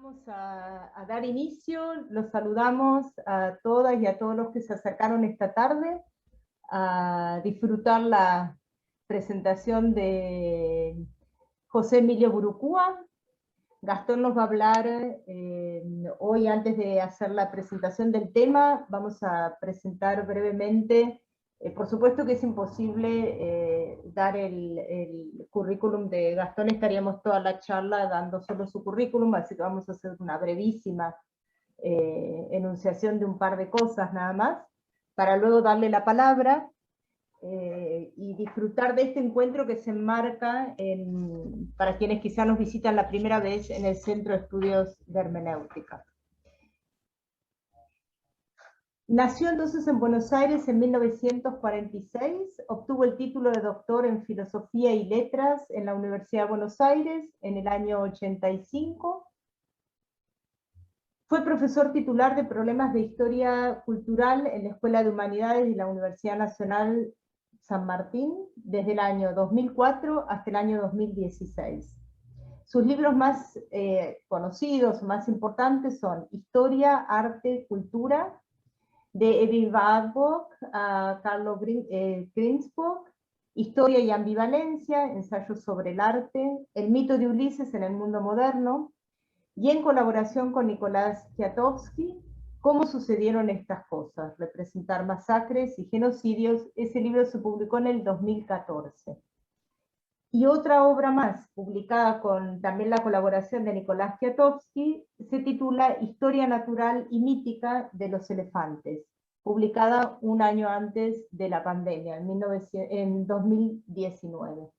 Vamos a dar inicio, los saludamos a todas y a todos los que se acercaron esta tarde a disfrutar la presentación de José Emilio Burucúa. Gastón nos va a hablar hoy, antes de hacer la presentación del tema, vamos a presentar brevemente. Por supuesto que es imposible dar el currículum de Gastón, estaríamos toda la charla dando solo su currículum, así que vamos a hacer una brevísima enunciación de un par de cosas nada más, para luego darle la palabra y disfrutar de este encuentro que se enmarca, para quienes quizá nos visitan la primera vez, en el Centro de Estudios de Hermenéutica. Nació entonces en Buenos Aires en 1946, obtuvo el título de doctor en Filosofía y Letras en la Universidad de Buenos Aires en el año 85. Fue profesor titular de Problemas de Historia Cultural en la Escuela de Humanidades de la Universidad Nacional San Martín desde el año 2004 hasta el año 2016. Sus libros más conocidos, más importantes son Historia, Arte, Cultura, de Edith Warburg a Carlo Ginzburg, Historia y Ambivalencia, Ensayos sobre el Arte, El mito de Ulises en el mundo moderno, y en colaboración con Nicolás Kwiatkowski, ¿Cómo sucedieron estas cosas? Representar masacres y genocidios. Ese libro se publicó en el 2014. Y otra obra más, publicada con también la colaboración de Nicolás Kwiatkowski, se titula Historia natural y mítica de los elefantes, publicada un año antes de la pandemia, en 2019.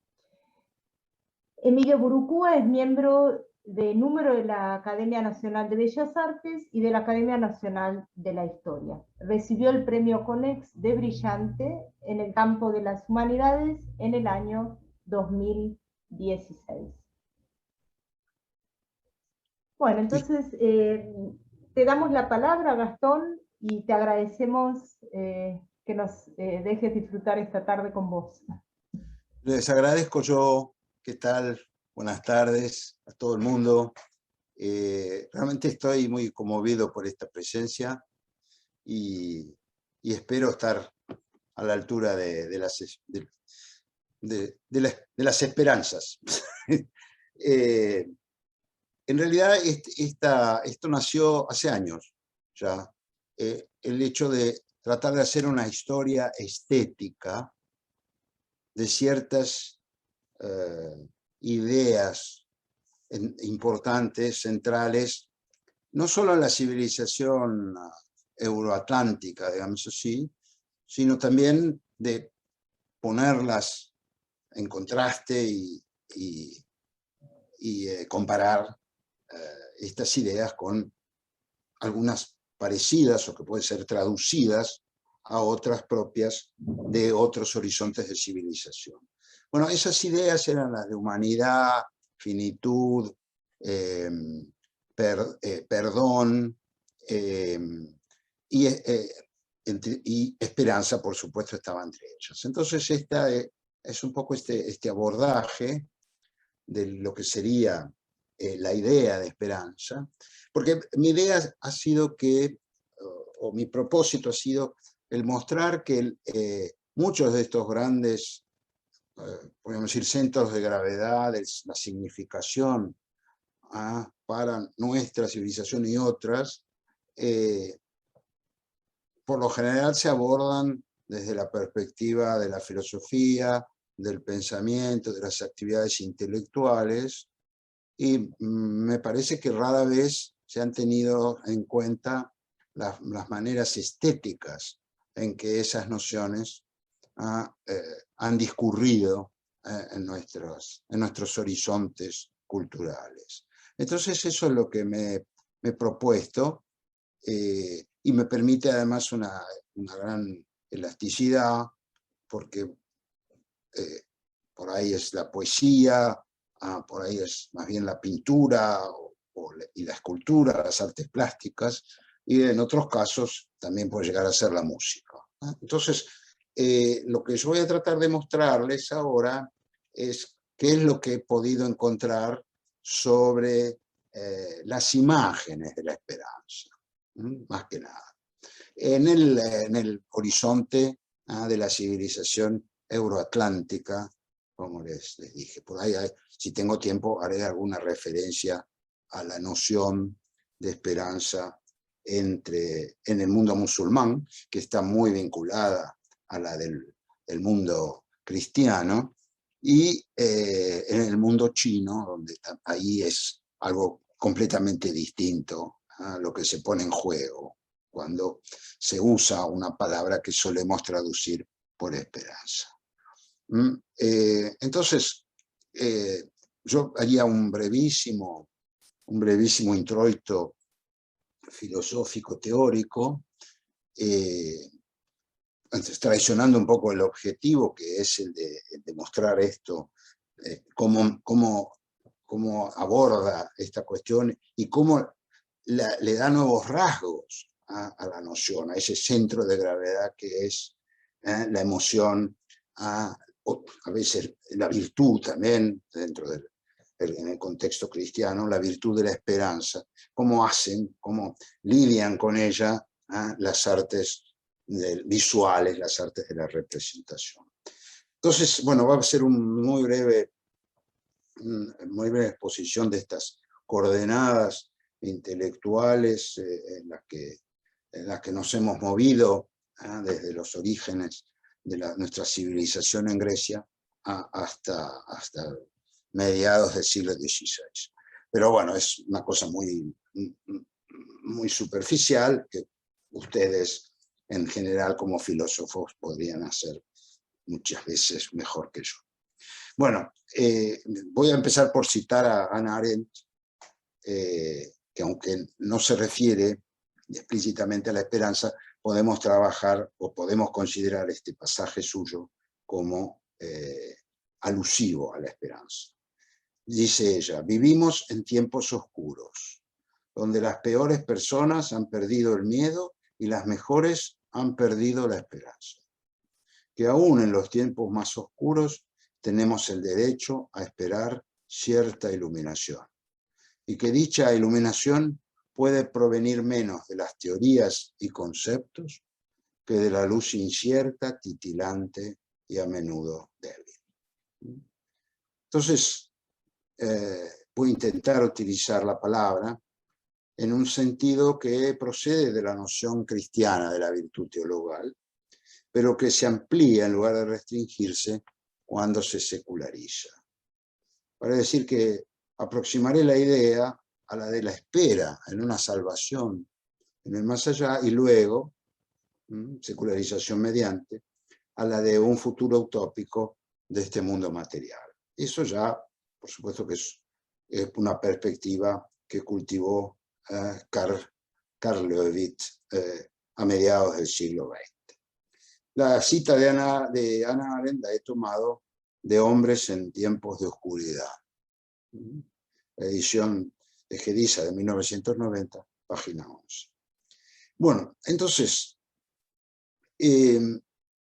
Emilio Burucúa es miembro de número de la Academia Nacional de Bellas Artes y de la Academia Nacional de la Historia. Recibió el premio Conex de Brillante en el campo de las humanidades en el año 2016. Bueno, entonces te damos la palabra, Gastón, y te agradecemos que nos dejes disfrutar esta tarde con vos. Les agradezco yo. ¿Qué tal? Buenas tardes a todo el mundo. Realmente estoy muy conmovido por esta presencia y espero estar a la altura de las esperanzas. En realidad esto nació hace años ya. El hecho de tratar de hacer una historia estética de ciertas ideas importantes, centrales, no solo en la civilización euroatlántica, digamos así, sino también de ponerlas en contraste y comparar estas ideas con algunas parecidas o que pueden ser traducidas a otras propias de otros horizontes de civilización. Bueno, esas ideas eran las de humanidad, finitud, perdón y esperanza, por supuesto, estaba entre ellas. Entonces, esta es un poco este abordaje de lo que sería la idea de esperanza, porque mi idea ha sido o mi propósito ha sido el mostrar que muchos de estos grandes podemos decir, centros de gravedad, la significación para nuestra civilización y otras, por lo general se abordan desde la perspectiva de la filosofía, del pensamiento, de las actividades intelectuales, y me parece que rara vez se han tenido en cuenta las maneras estéticas en que esas nociones han discurrido en nuestros horizontes culturales. Entonces eso es lo que me he propuesto y me permite además una gran elasticidad, porque por ahí es la poesía, por ahí es más bien la pintura y la escultura, las artes plásticas, y en otros casos también puede llegar a ser la música. Entonces, lo que yo voy a tratar de mostrarles ahora es qué es lo que he podido encontrar sobre las imágenes de la esperanza, más que nada. En el horizonte de la civilización euroatlántica, como les dije, por ahí, si tengo tiempo, haré alguna referencia a la noción de esperanza en el mundo musulmán, que está muy vinculada a la del mundo cristiano, y en el mundo chino, donde ahí es algo completamente distinto a lo que se pone en juego cuando se usa una palabra que solemos traducir por esperanza. Entonces, yo haría un brevísimo introito filosófico teórico, traicionando un poco el objetivo, que es el de demostrar esto, cómo aborda esta cuestión y cómo le da nuevos rasgos a la noción, a ese centro de gravedad que es la emoción, a veces la virtud también, dentro en el contexto cristiano, la virtud de la esperanza, cómo lidian con ella las artes visuales, las artes de la representación. Entonces, bueno, va a ser una muy breve exposición de estas coordenadas intelectuales en las que nos hemos movido desde los orígenes de nuestra civilización en Grecia hasta mediados del siglo XVI. Pero bueno, es una cosa muy superficial que ustedes en general como filósofos podrían hacer muchas veces mejor que yo. Bueno, voy a empezar por citar a Hannah Arendt, que aunque no se refiere explícitamente a la esperanza, podemos trabajar o podemos considerar este pasaje suyo como alusivo a la esperanza. Dice ella: vivimos en tiempos oscuros, donde las peores personas han perdido el miedo y las mejores han perdido la esperanza. Que aún en los tiempos más oscuros tenemos el derecho a esperar cierta iluminación, y que dicha iluminación puede provenir menos de las teorías y conceptos que de la luz incierta, titilante y a menudo débil. Entonces, voy a intentar utilizar la palabra en un sentido que procede de la noción cristiana de la virtud teologal, pero que se amplía en lugar de restringirse cuando se seculariza. Para decir que aproximaré la idea a la de la espera en una salvación en el más allá, y luego, secularización mediante, a la de un futuro utópico de este mundo material. Eso ya, por supuesto que es una perspectiva que cultivó Karl Löwit a mediados del siglo XX. La cita de Hannah Arendt la he tomado de Hombres en tiempos de oscuridad, la edición de Gediza de 1990, página 11. Bueno, entonces,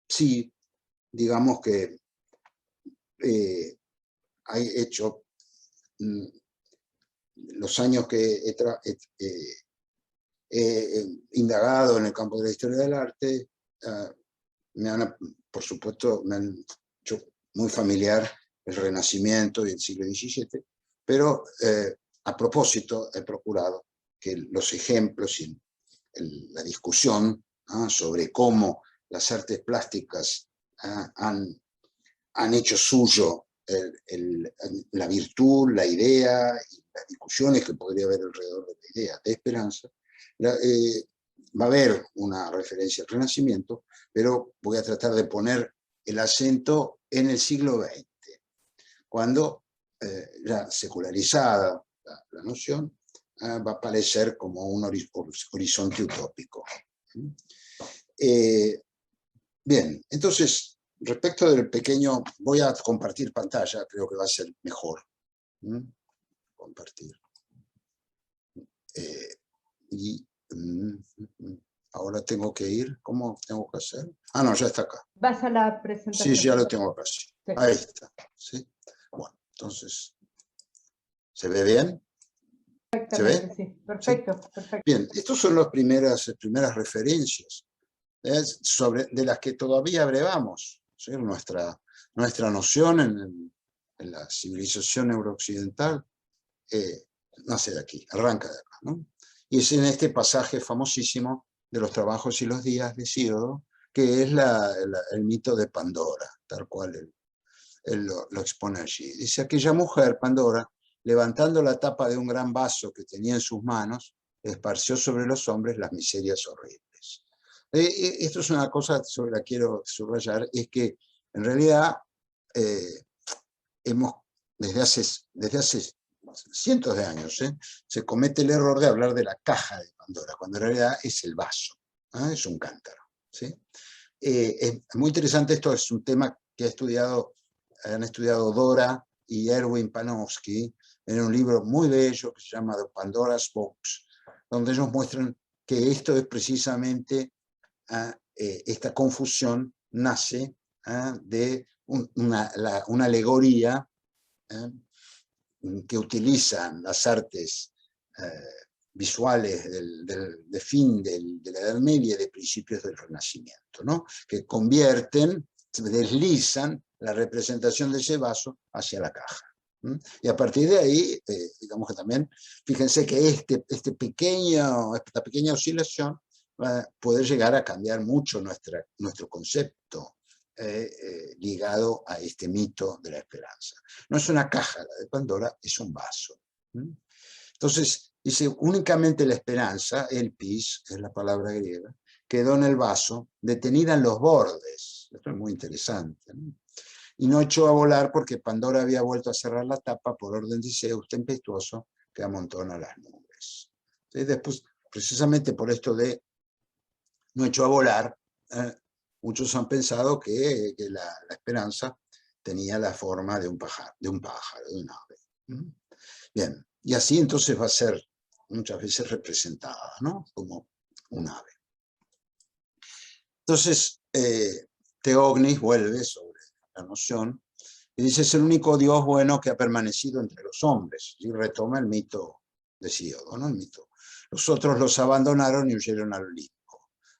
sí, digamos que he hecho los años que he indagado en el campo de la historia del arte, por supuesto, me han hecho muy familiar el Renacimiento y el siglo XVII, pero a propósito he procurado que los ejemplos y la discusión sobre cómo las artes plásticas han hecho suyo la virtud, la idea y las discusiones que podría haber alrededor de la idea de esperanza. Va a haber una referencia al Renacimiento, pero voy a tratar de poner el acento en el siglo XX, cuando ya secularizada la noción, va a aparecer como un horizonte utópico. Bien, entonces, respecto del pequeño, voy a compartir pantalla, creo que va a ser mejor. Compartir. Ahora tengo que ir, ¿cómo tengo que hacer? Ah, no, ya está acá. ¿Vas a la presentación? Sí, ya lo tengo acá, sí. Ahí está. ¿Sí? Bueno, entonces, ¿se ve bien? ¿Se ve? Exactamente, sí. ¿Sí? Perfecto, perfecto. Bien, estas son las primeras referencias de las que todavía abrevamos, ¿sí? Nuestra noción en la civilización eurooccidental nace de aquí, arranca de acá, ¿no? Y es en este pasaje famosísimo de los trabajos y los días de Hesíodo, que es el mito de Pandora, tal cual él lo expone allí. Dice, aquella mujer, Pandora, levantando la tapa de un gran vaso que tenía en sus manos, esparció sobre los hombres las miserias horribles. Esto es una cosa sobre la que quiero subrayar, es que en realidad hemos, desde hace cientos de años, se comete el error de hablar de la caja de Pandora, cuando en realidad es el vaso, es un cántaro. ¿Sí? Es muy interesante, esto es un tema que han estudiado Dora y Erwin Panofsky en un libro muy bello que se llama The Pandora's Box, donde ellos muestran que esto es precisamente, esta confusión nace de una alegoría que utilizan las artes visuales de fin de la Edad Media y de principios del Renacimiento, ¿no? Que deslizan la representación de ese vaso hacia la caja. Y a partir de ahí, digamos que también, fíjense que esta pequeña oscilación puede llegar a cambiar mucho nuestro concepto ligado a este mito de la esperanza. No es una caja la de Pandora, es un vaso. Entonces, dice, únicamente la esperanza, el pis, es la palabra griega, quedó en el vaso, detenida en los bordes. Esto es muy interesante, ¿no? Y no echó a volar porque Pandora había vuelto a cerrar la tapa por orden de Zeus tempestuoso que amontona las nubes. Entonces, después, precisamente por esto de no echó a volar, muchos han pensado que la esperanza tenía la forma de un pájaro, de un ave. Bien, y así entonces va a ser muchas veces representada, ¿no? Como un ave. Entonces, Teognis vuelve sobre la noción y dice, es el único Dios bueno que ha permanecido entre los hombres, y retoma el mito de Hesíodo, ¿no? El mito. Los otros los abandonaron y huyeron al Olimpo.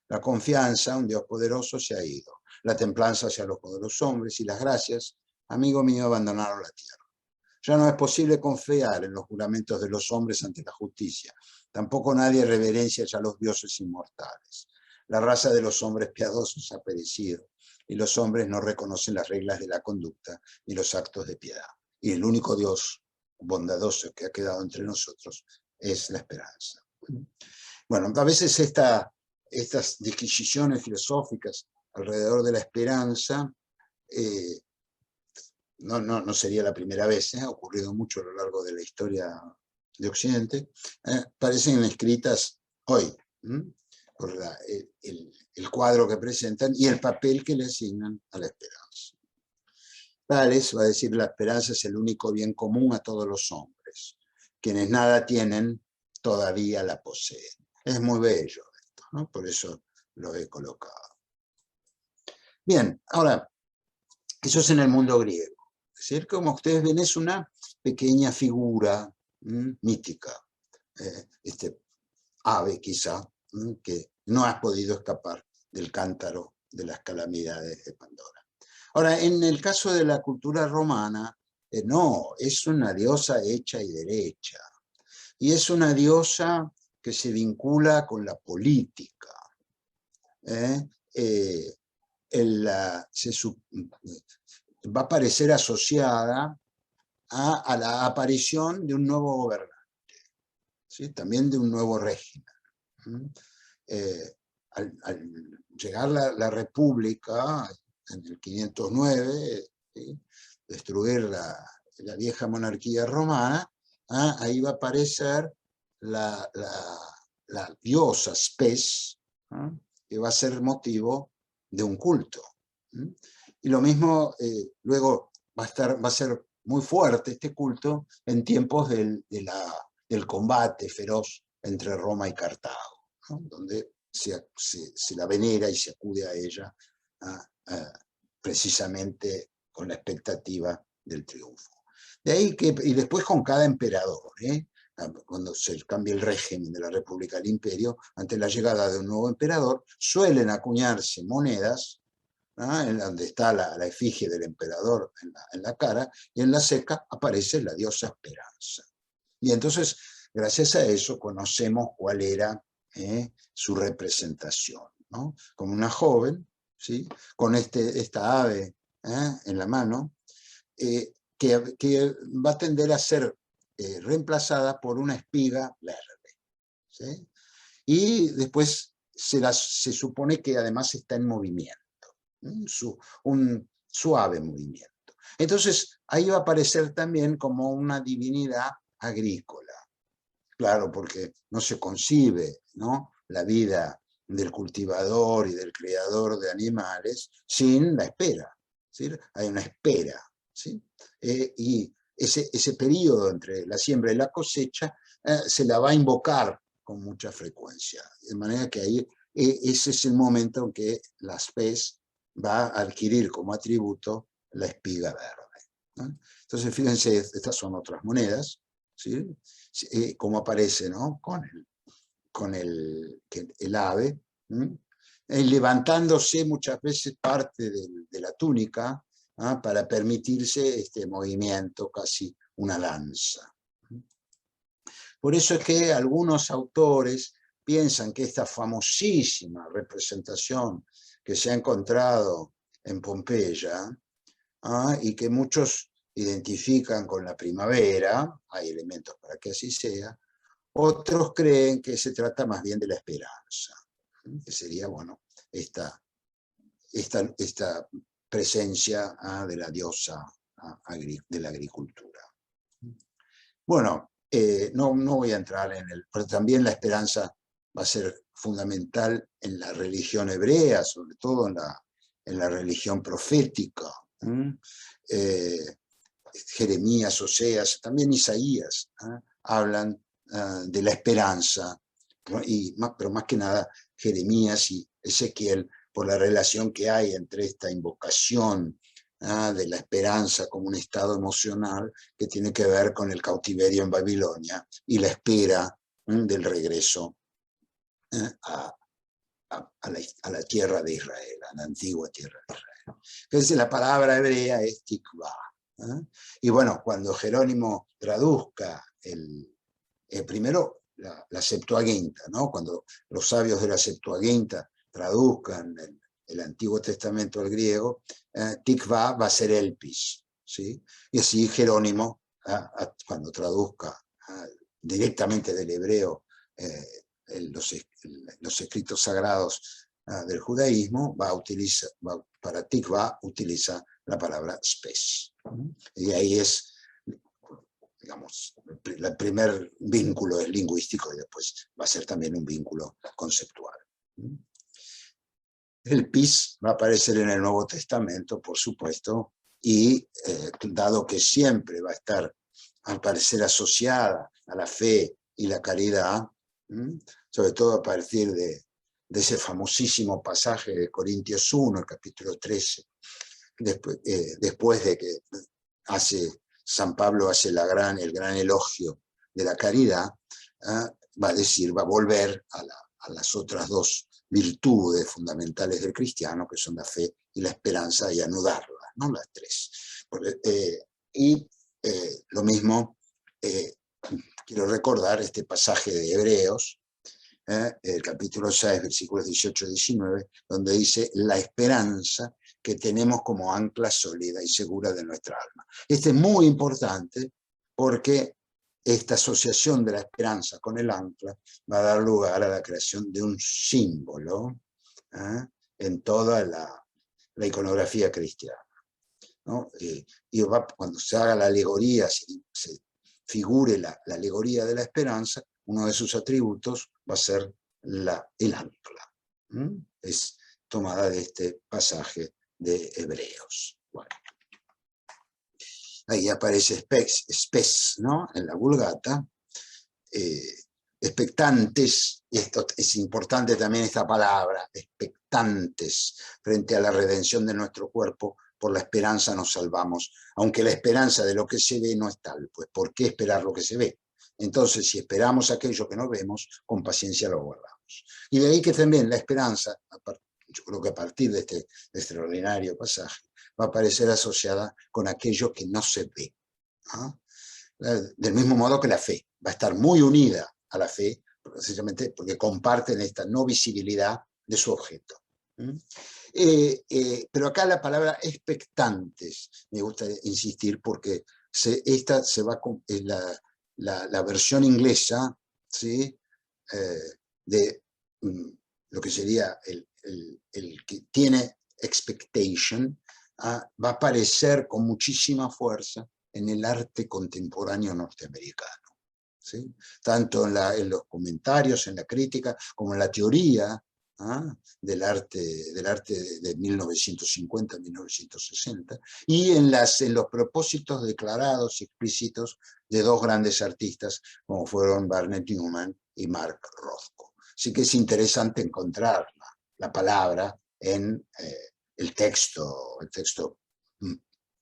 La confianza, un Dios poderoso, se ha ido. La templanza hacia los poderosos hombres y las gracias, amigo mío, abandonaron la tierra. Ya no es posible confiar en los juramentos de los hombres ante la justicia. Tampoco nadie reverencia ya a los dioses inmortales. La raza de los hombres piadosos ha perecido y los hombres no reconocen las reglas de la conducta ni los actos de piedad. Y el único Dios bondadoso que ha quedado entre nosotros es la esperanza. Bueno, a veces estas disquisiciones filosóficas alrededor de la esperanza no sería la primera vez, ha ocurrido mucho a lo largo de la historia de Occidente, parecen escritas hoy, por el cuadro que presentan y el papel que le asignan a la esperanza. Tales, va a decir, la esperanza es el único bien común a todos los hombres. Quienes nada tienen, todavía la poseen. Es muy bello esto, ¿no? Por eso lo he colocado. Bien, ahora, eso es en el mundo griego. Es decir, como ustedes ven, es una pequeña figura mítica. Este ave, quizá, que no ha podido escapar del cántaro de las calamidades de Pandora. Ahora, en el caso de la cultura romana, no, es una diosa hecha y derecha. Y es una diosa que se vincula con la política. Va a aparecer asociada a la aparición de un nuevo gobernante, ¿sí? También de un nuevo régimen. Al llegar la República en el 509, ¿sí? Destruir la vieja monarquía romana, ahí va a aparecer la diosa Spes, que va a ser motivo de un culto. Y lo mismo, luego va a ser muy fuerte este culto en tiempos del combate feroz entre Roma y Cartago, ¿no? Donde se la venera y se acude a ella precisamente con la expectativa del triunfo. De ahí y después con cada emperador, cuando se cambia el régimen de la República al Imperio, ante la llegada de un nuevo emperador, suelen acuñarse monedas, en donde está la efigie del emperador en la cara, y en la ceca aparece la diosa Esperanza. Y entonces, gracias a eso, conocemos cuál era su representación, ¿no? Como una joven, ¿sí? Con esta ave en la mano, que va a tender a ser reemplazada por una espiga verde, ¿sí? Y después se supone que además está en movimiento, un suave movimiento. Entonces ahí va a aparecer también como una divinidad agrícola. Claro, porque no se concibe, ¿no?, la vida del cultivador y del criador de animales sin la espera, ¿sí? Hay una espera, ¿sí? Y ese periodo entre la siembra y la cosecha se la va a invocar con mucha frecuencia, de manera que ahí ese es el momento en que la Spes va a adquirir como atributo la espiga verde, ¿no? Entonces, fíjense, estas son otras monedas, ¿sí? Como aparece, ¿no?, con el ave, levantándose muchas veces parte de la túnica, ¿ah?, para permitirse este movimiento, casi una lanza. Por eso es que algunos autores piensan que esta famosísima representación que se ha encontrado en Pompeya, y que muchos identifican con la primavera, hay elementos para que así sea, otros creen que se trata más bien de la esperanza, que sería, bueno, esta presencia de la diosa de la agricultura. Bueno, no voy a entrar pero también la esperanza va a ser fundamental en la religión hebrea, sobre todo en la religión profética. Jeremías, Oseas, también Isaías, hablan de la esperanza, ¿no? Pero más que nada Jeremías y Ezequiel, por la relación que hay entre esta invocación de la esperanza como un estado emocional que tiene que ver con el cautiverio en Babilonia y la espera del regreso a la tierra de Israel, a la antigua tierra de Israel. Entonces la palabra hebrea es tikvah. Y bueno, cuando Jerónimo traduzca primero la Septuaginta, ¿no?, cuando los sabios de la Septuaginta traduzcan el Antiguo Testamento al griego, tikvah va a ser elpis, ¿sí? Y así Jerónimo, cuando traduzca directamente del hebreo los escritos sagrados del judaísmo, para tikvah utiliza la palabra spes. Y ahí es, digamos, el primer vínculo es lingüístico y después va a ser también un vínculo conceptual. El pis va a aparecer en el Nuevo Testamento, por supuesto, y dado que siempre va a estar, al parecer, asociada a la fe y la caridad, sobre todo a partir de ese famosísimo pasaje de Corintios 1, el capítulo 13, después de que San Pablo hace el gran elogio de la caridad, va a volver a las otras dos virtudes fundamentales del cristiano, que son la fe y la esperanza, y anudarlas, ¿no?, las tres. Lo mismo, quiero recordar este pasaje de Hebreos, el capítulo 6, versículos 18 y 19, donde dice la esperanza que tenemos como ancla sólida y segura de nuestra alma. Este es muy importante porque esta asociación de la esperanza con el ancla va a dar lugar a la creación de un símbolo en toda la iconografía cristiana, ¿no? Cuando se haga la alegoría, se figure la alegoría de la esperanza, uno de sus atributos va a ser el ancla. Es tomada de este pasaje de Hebreos. Bueno. Ahí aparece spes, ¿no?, en la Vulgata. Expectantes, y esto es importante también esta palabra, expectantes, frente a la redención de nuestro cuerpo, por la esperanza nos salvamos, aunque la esperanza de lo que se ve no es tal, pues ¿por qué esperar lo que se ve? Entonces, si esperamos aquello que no vemos, con paciencia lo guardamos. Y de ahí que también la esperanza, yo creo que a partir de este extraordinario pasaje, va a aparecer asociada con aquello que no se ve. ¿No? Del mismo modo que la fe va a estar muy unida a la fe, precisamente porque comparten esta no visibilidad de su objeto. Pero acá la palabra expectantes, me gusta insistir, porque esta se va con la versión inglesa, ¿sí? De lo que sería el que tiene expectation, va a aparecer con muchísima fuerza en el arte contemporáneo norteamericano, ¿sí? Tanto en los comentarios, en la crítica, como en la teoría del arte de 1950-1960, y en los propósitos declarados y explícitos de dos grandes artistas, como fueron Barnett Newman y Mark Rothko. Así que es interesante encontrar la palabra en el texto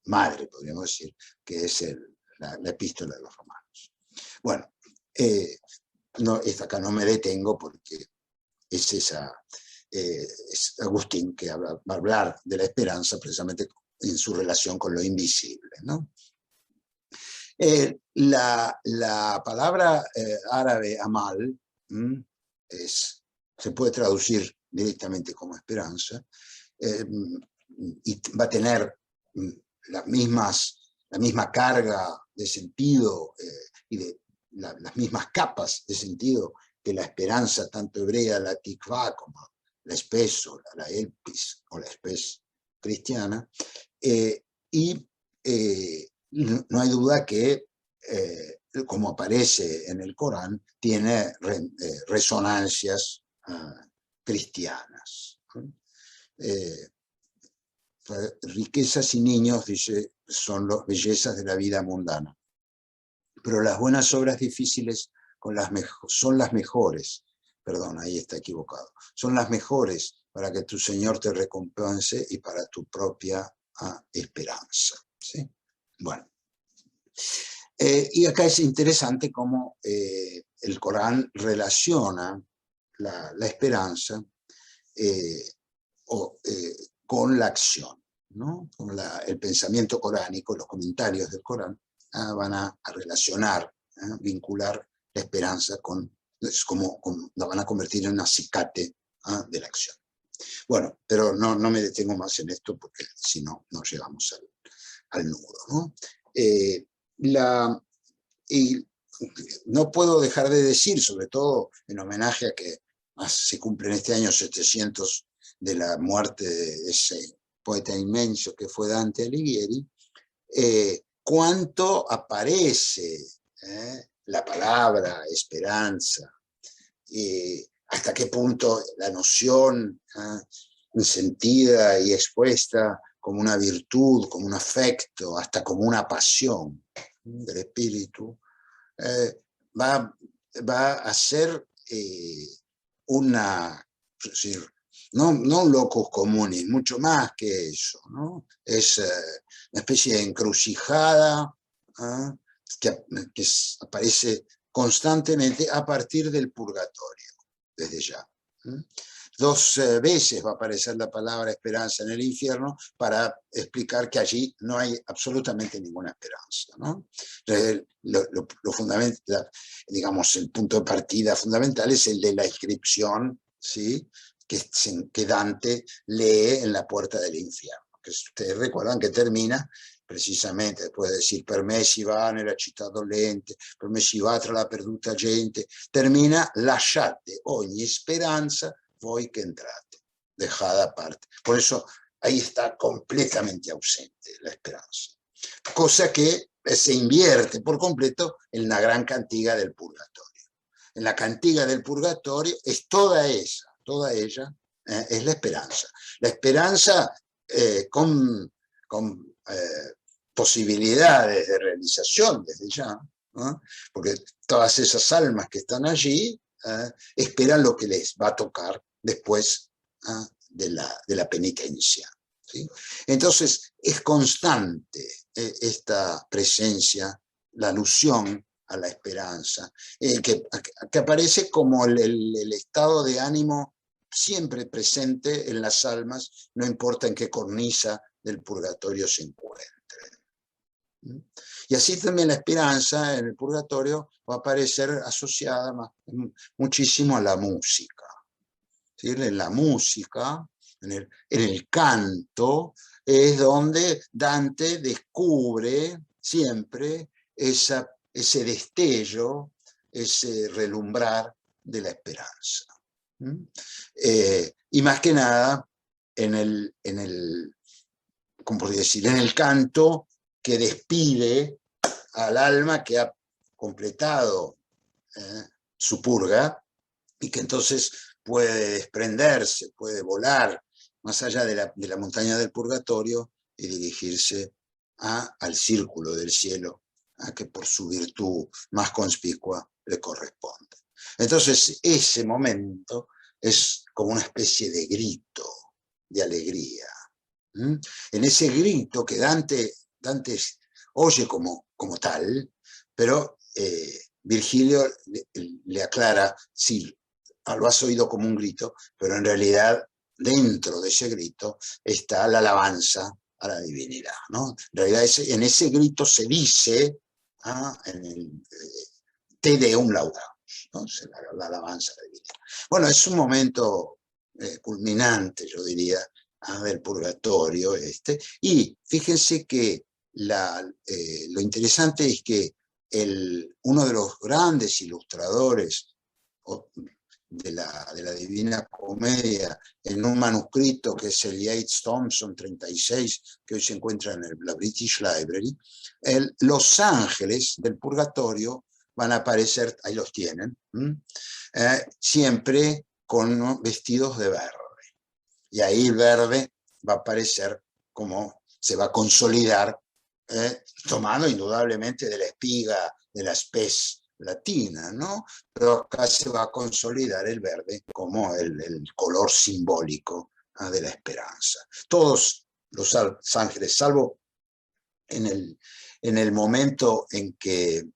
madre, podríamos decir, que es la epístola de los romanos. Bueno, acá no me detengo porque es Agustín que va a hablar de la esperanza precisamente en su relación con lo invisible, ¿no? La palabra árabe amal se puede traducir directamente como esperanza, y va a tener la misma carga de sentido y las mismas capas de sentido que la esperanza, tanto hebrea, la tikvá, como la espes o la elpis o la espes cristiana, y no hay duda que, como aparece en el Corán, tiene resonancias cristianas. Riquezas y niños, dice, son las bellezas de la vida mundana, pero las buenas obras difíciles son las mejores, perdón, ahí está equivocado, son las mejores para que tu Señor te recompense y para tu propia esperanza. ¿Sí? Bueno, y acá es interesante cómo el Corán relaciona la esperanza con la acción, ¿no? Con el pensamiento coránico, los comentarios del Corán van a relacionar, vincular la esperanza la van a convertir en un acicate de la acción. Bueno, pero no me detengo más en esto porque si no, no llegamos al nudo, ¿no? Y no puedo dejar de decir, sobre todo en homenaje a que se cumplen este año 700 de la muerte de ese poeta inmenso que fue Dante Alighieri, cuánto aparece la palabra esperanza, hasta qué punto la noción sentida y expuesta como una virtud, como un afecto, hasta como una pasión del espíritu, va a ser no un locus communis, mucho más que eso, ¿no? Es una especie de encrucijada que aparece constantemente a partir del purgatorio, desde ya. Dos veces va a aparecer la palabra esperanza en el infierno para explicar que allí no hay absolutamente ninguna esperanza, ¿no? Lo fundamental, digamos, el punto de partida fundamental es el de la inscripción, ¿sí? que Dante lee en la puerta del infierno, que ustedes recuerdan que termina precisamente después de decir per me si va nella città dolente, per me si va tra la perduta gente, termina lasciate ogni speranza voi che entrate, dejada aparte. Por eso ahí está completamente ausente la esperanza, cosa que se invierte por completo en la gran cantiga del purgatorio. En la cantiga del purgatorio es toda ella es la esperanza. La esperanza con posibilidades de realización desde ya, ¿no? Porque todas esas almas que están allí esperan lo que les va a tocar después de la penitencia, ¿sí? Entonces es constante esta presencia, la alusión a la esperanza, que aparece como el estado de ánimo siempre presente en las almas, no importa en qué cornisa del purgatorio se encuentre. Y así también la esperanza en el purgatorio va a aparecer asociada muchísimo a la música. ¿Sí? En la música, en el canto, es donde Dante descubre siempre ese destello, ese relumbrar de la esperanza. Y más que nada ¿cómo podría decir? En el canto que despide al alma que ha completado su purga y que entonces puede desprenderse, puede volar más allá de la montaña del purgatorio y dirigirse al círculo del cielo, a que por su virtud más conspicua le corresponde. Entonces ese momento es como una especie de grito de alegría. En ese grito que Dante oye como tal, pero Virgilio le aclara, sí, lo has oído como un grito, pero en realidad dentro de ese grito está la alabanza a la divinidad, ¿no? En realidad en ese grito se dice, en el Te Deum laudamus, ¿no? La alabanza a la divinidad. Bueno, es un momento culminante, yo diría, del purgatorio y fíjense que lo interesante es que uno de los grandes ilustradores de la Divina Comedia en un manuscrito que es el Yates Thompson 36, que hoy se encuentra en la British Library, los ángeles del purgatorio van a aparecer, ahí los tienen, siempre con vestidos de verde. Y ahí el verde va a aparecer como se va a consolidar, tomando indudablemente de la espiga, de la spes latina, ¿no? Pero acá se va a consolidar el verde como el color simbólico de la esperanza. Todos los ángeles, salvo en el momento en que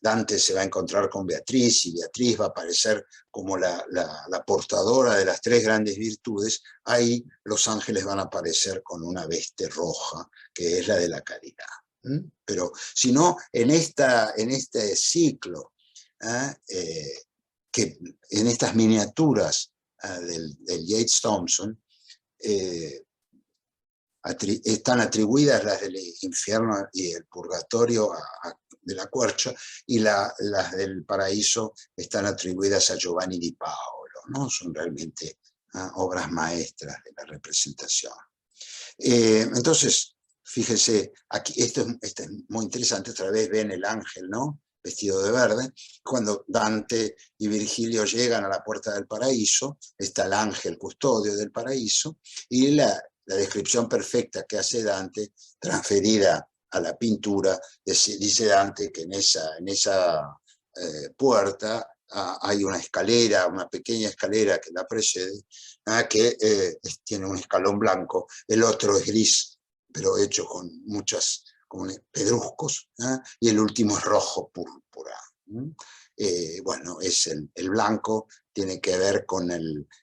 Dante se va a encontrar con Beatriz y Beatriz va a aparecer como la portadora de las tres grandes virtudes, ahí los ángeles van a aparecer con una veste roja, que es la de la caridad. Pero si no, en este ciclo, que en estas miniaturas del Yates Thompson, están atribuidas las del infierno y el purgatorio de la Quercia, y las del paraíso están atribuidas a Giovanni di Paolo, ¿no? Son realmente obras maestras de la representación. Entonces, fíjense, aquí esto es muy interesante, otra vez ven el ángel, ¿no? Vestido de verde. Cuando Dante y Virgilio llegan a la puerta del paraíso, está el ángel custodio del paraíso, y la descripción perfecta que hace Dante, transferida a la pintura, dice Dante que en esa puerta hay una escalera, una pequeña escalera que la precede, que tiene un escalón blanco, el otro es gris, pero hecho con muchos pedruscos, y el último es rojo púrpura. Bueno, es el blanco, tiene que ver con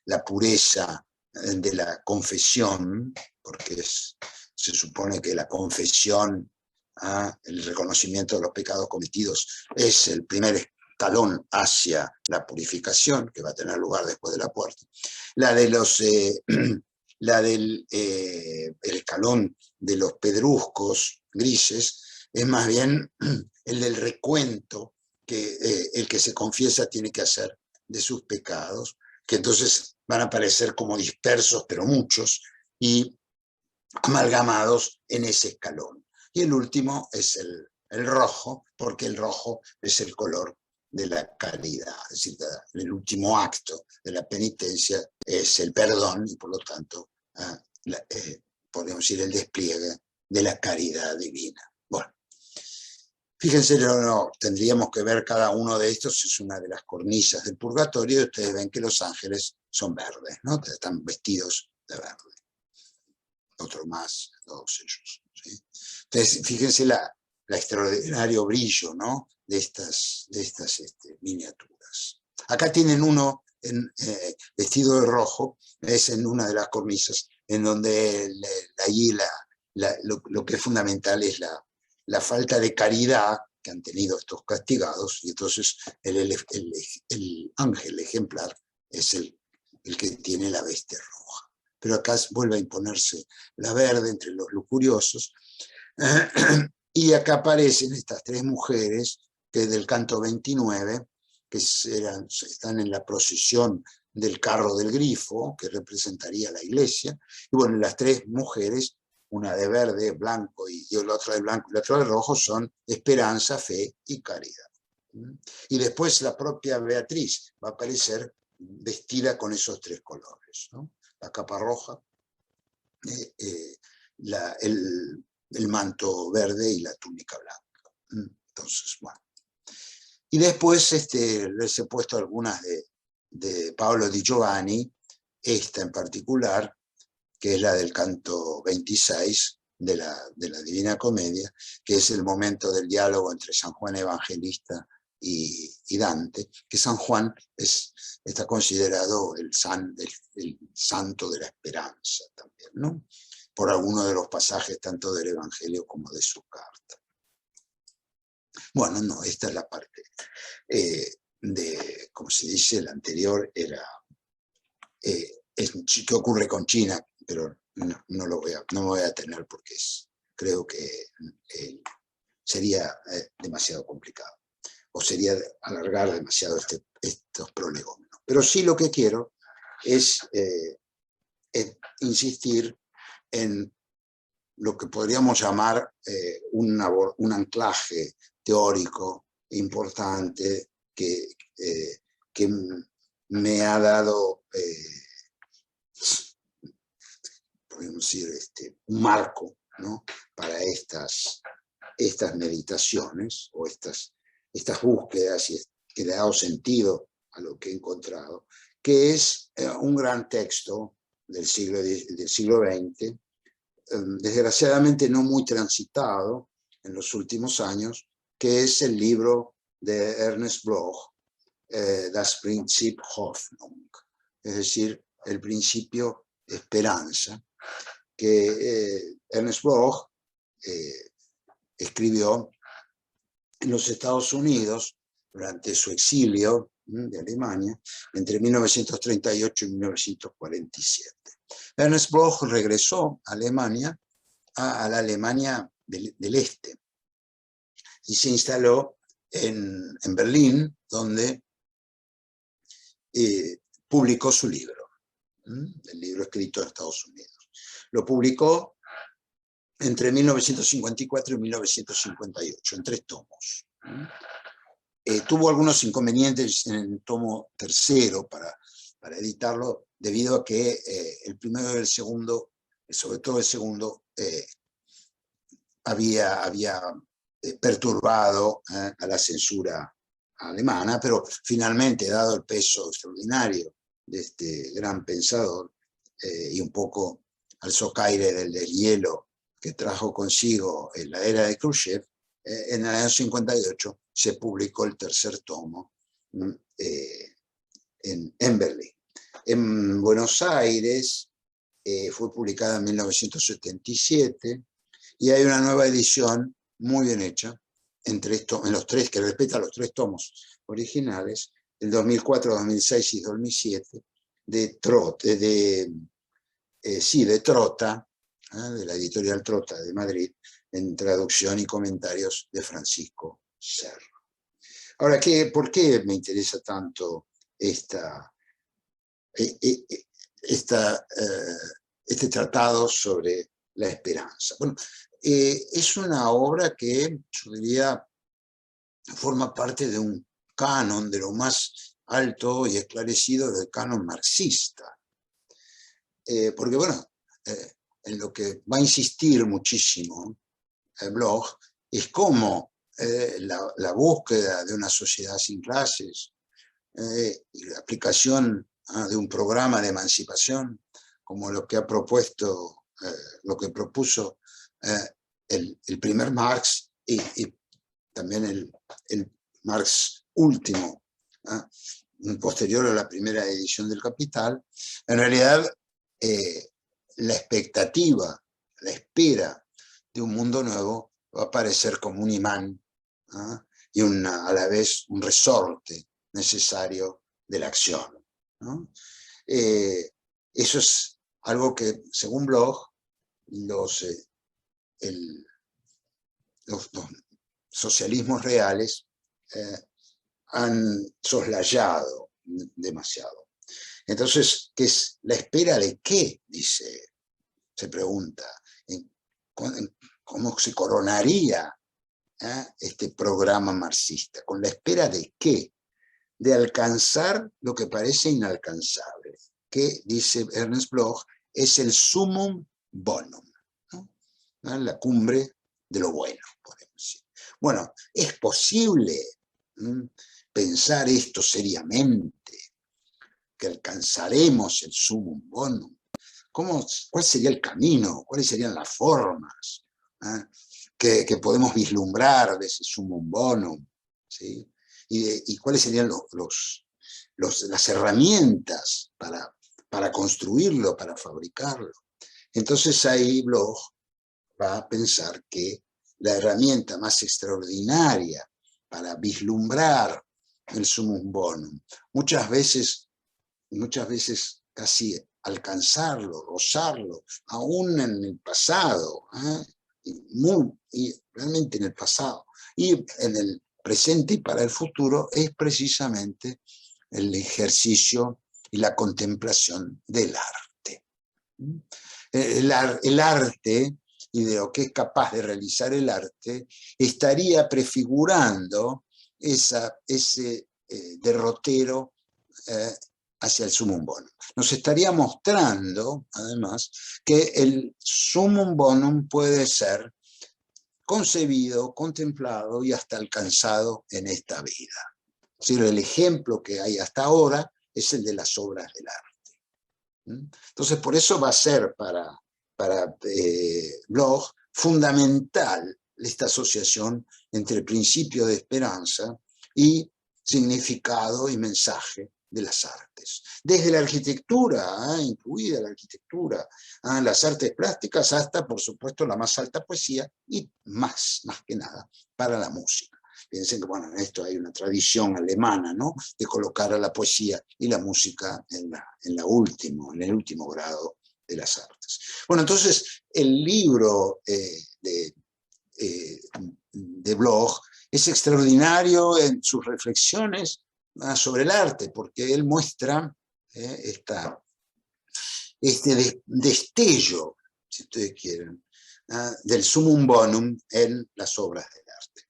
la pureza de la confesión, porque se supone que la confesión, el reconocimiento de los pecados cometidos, es el primer escalón hacia la purificación, que va a tener lugar después de la puerta. El escalón de los pedruscos grises es más bien el del recuento que el que se confiesa tiene que hacer de sus pecados, que entonces van a aparecer como dispersos, pero muchos, y amalgamados en ese escalón. Y el último es el rojo, porque el rojo es el color de la caridad. Es decir, el último acto de la penitencia es el perdón y por lo tanto podemos decir el despliegue de la caridad divina. Bueno, fíjense, tendríamos que ver cada uno de estos, es una de las cornisas del purgatorio, y ustedes ven que los ángeles son verdes, ¿no? Están vestidos de verde. Otro más, todos ellos, ¿sí? Entonces, fíjense el extraordinario brillo, ¿no? estas miniaturas. Acá tienen uno vestido de rojo, es en una de las cornisas, en donde allí lo que es fundamental es la falta de caridad que han tenido estos castigados, y entonces el ángel ejemplar es el que tiene la veste roja. Pero acá vuelve a imponerse la verde entre los lujuriosos, y acá aparecen estas tres mujeres que del canto 29, que están en la procesión del carro del grifo, que representaría la iglesia, y bueno, las tres mujeres, una de verde, blanco, y la otra de blanco y la otra de rojo, son esperanza, fe y caridad. Y después la propia Beatriz va a aparecer vestida con esos tres colores, ¿no? La capa roja, el manto verde y la túnica blanca. Entonces, bueno. Y después les he puesto algunas de Paolo Di Giovanni, esta en particular, que es la del canto 26 de la Divina Comedia, que es el momento del diálogo entre San Juan Evangelista y Dante, que San Juan está considerado el santo de la esperanza también, ¿no? Por algunos de los pasajes tanto del Evangelio como de su carta. Bueno, no, esta es la parte como se dice, la anterior era, ¿qué ocurre con China? Pero no me voy a detener porque creo que sería demasiado complicado, o sería alargar demasiado estos prolegómenos. Pero sí lo que quiero es insistir en lo que podríamos llamar un anclaje teórico importante que me ha dado, podemos decir, un marco, ¿no?, para estas meditaciones o estas búsquedas, y que le ha dado sentido a lo que he encontrado, que es un gran texto del siglo XX, desgraciadamente no muy transitado en los últimos años, que es el libro de Ernest Bloch, Das Prinzip Hoffnung, es decir, el principio esperanza, que Ernest Bloch escribió en los Estados Unidos durante su exilio de Alemania entre 1938 y 1947. Ernest Bloch regresó a Alemania, a la Alemania del Este, y se instaló en Berlín, donde publicó su libro, el libro escrito en Estados Unidos. Lo publicó entre 1954 y 1958, en 3 tomos. Tuvo algunos inconvenientes en el tomo tercero para editarlo, debido a que el primero y el segundo, sobre todo el segundo, había perturbado a la censura alemana, pero finalmente, dado el peso extraordinario de este gran pensador y un poco al socaire del deshielo que trajo consigo en la era de Khrushchev, en el año 58 se publicó el tercer tomo en Berlín. En Buenos Aires fue publicada en 1977, y hay una nueva edición muy bien hecha, en los tres, que respeta los 3 tomos originales, del 2004, 2006 y 2007, de Trota, de la editorial Trota de Madrid, en traducción y comentarios de Francisco Serra. Ahora, ¿por qué me interesa tanto este tratado sobre la esperanza? Bueno, es una obra que, yo diría, forma parte de un canon, de lo más alto y esclarecido del canon marxista. Porque, bueno, en lo que va a insistir muchísimo Bloch es cómo la búsqueda de una sociedad sin clases y la aplicación de un programa de emancipación, como lo que propuso el primer Marx, y también el Marx último, posterior a la primera edición del Capital, en realidad la expectativa, la espera de un mundo nuevo va a aparecer como un imán y a la vez un resorte necesario de la acción, ¿no? Eso es algo que, según Bloch, los socialismos reales han soslayado demasiado. Entonces, ¿qué es la espera de qué? Se pregunta. ¿Cómo se coronaría este programa marxista? ¿Con la espera de qué? De alcanzar lo que parece inalcanzable, que, dice Ernst Bloch, es el summum bonum, ¿no? La cumbre de lo bueno, podemos decir. Bueno, ¿es posible pensar esto seriamente? ¿Que alcanzaremos el summum bonum? ¿Cuál sería el camino? ¿Cuáles serían las formas que podemos vislumbrar de ese summum bonum? ¿Sí? Y cuáles serían las herramientas para construirlo, para fabricarlo. Entonces ahí Bloch va a pensar que la herramienta más extraordinaria para vislumbrar el summum bonum, muchas veces casi alcanzarlo, rozarlo, aún en el pasado, y realmente en el pasado, y en el presente y para el futuro, es precisamente el ejercicio y la contemplación del arte. El arte, y de lo que es capaz de realizar el arte, estaría prefigurando ese derrotero hacia el summum bonum. Nos estaría mostrando, además, que el summum bonum puede ser concebido, contemplado y hasta alcanzado en esta vida. Es decir, el ejemplo que hay hasta ahora es el de las obras del arte. Entonces, por eso va a ser para Bloch fundamental esta asociación entre principio de esperanza y significado y mensaje de las artes. Desde la arquitectura, incluida la arquitectura, las artes plásticas, hasta, por supuesto, la más alta poesía y más que nada, para la música. Piensen que, bueno, en esto hay una tradición alemana, ¿no?, de colocar a la poesía y la música en el último grado de las artes. Bueno, entonces, el libro de Bloch es extraordinario en sus reflexiones sobre el arte, porque él muestra este destello, si ustedes quieren, del summum bonum en las obras del arte.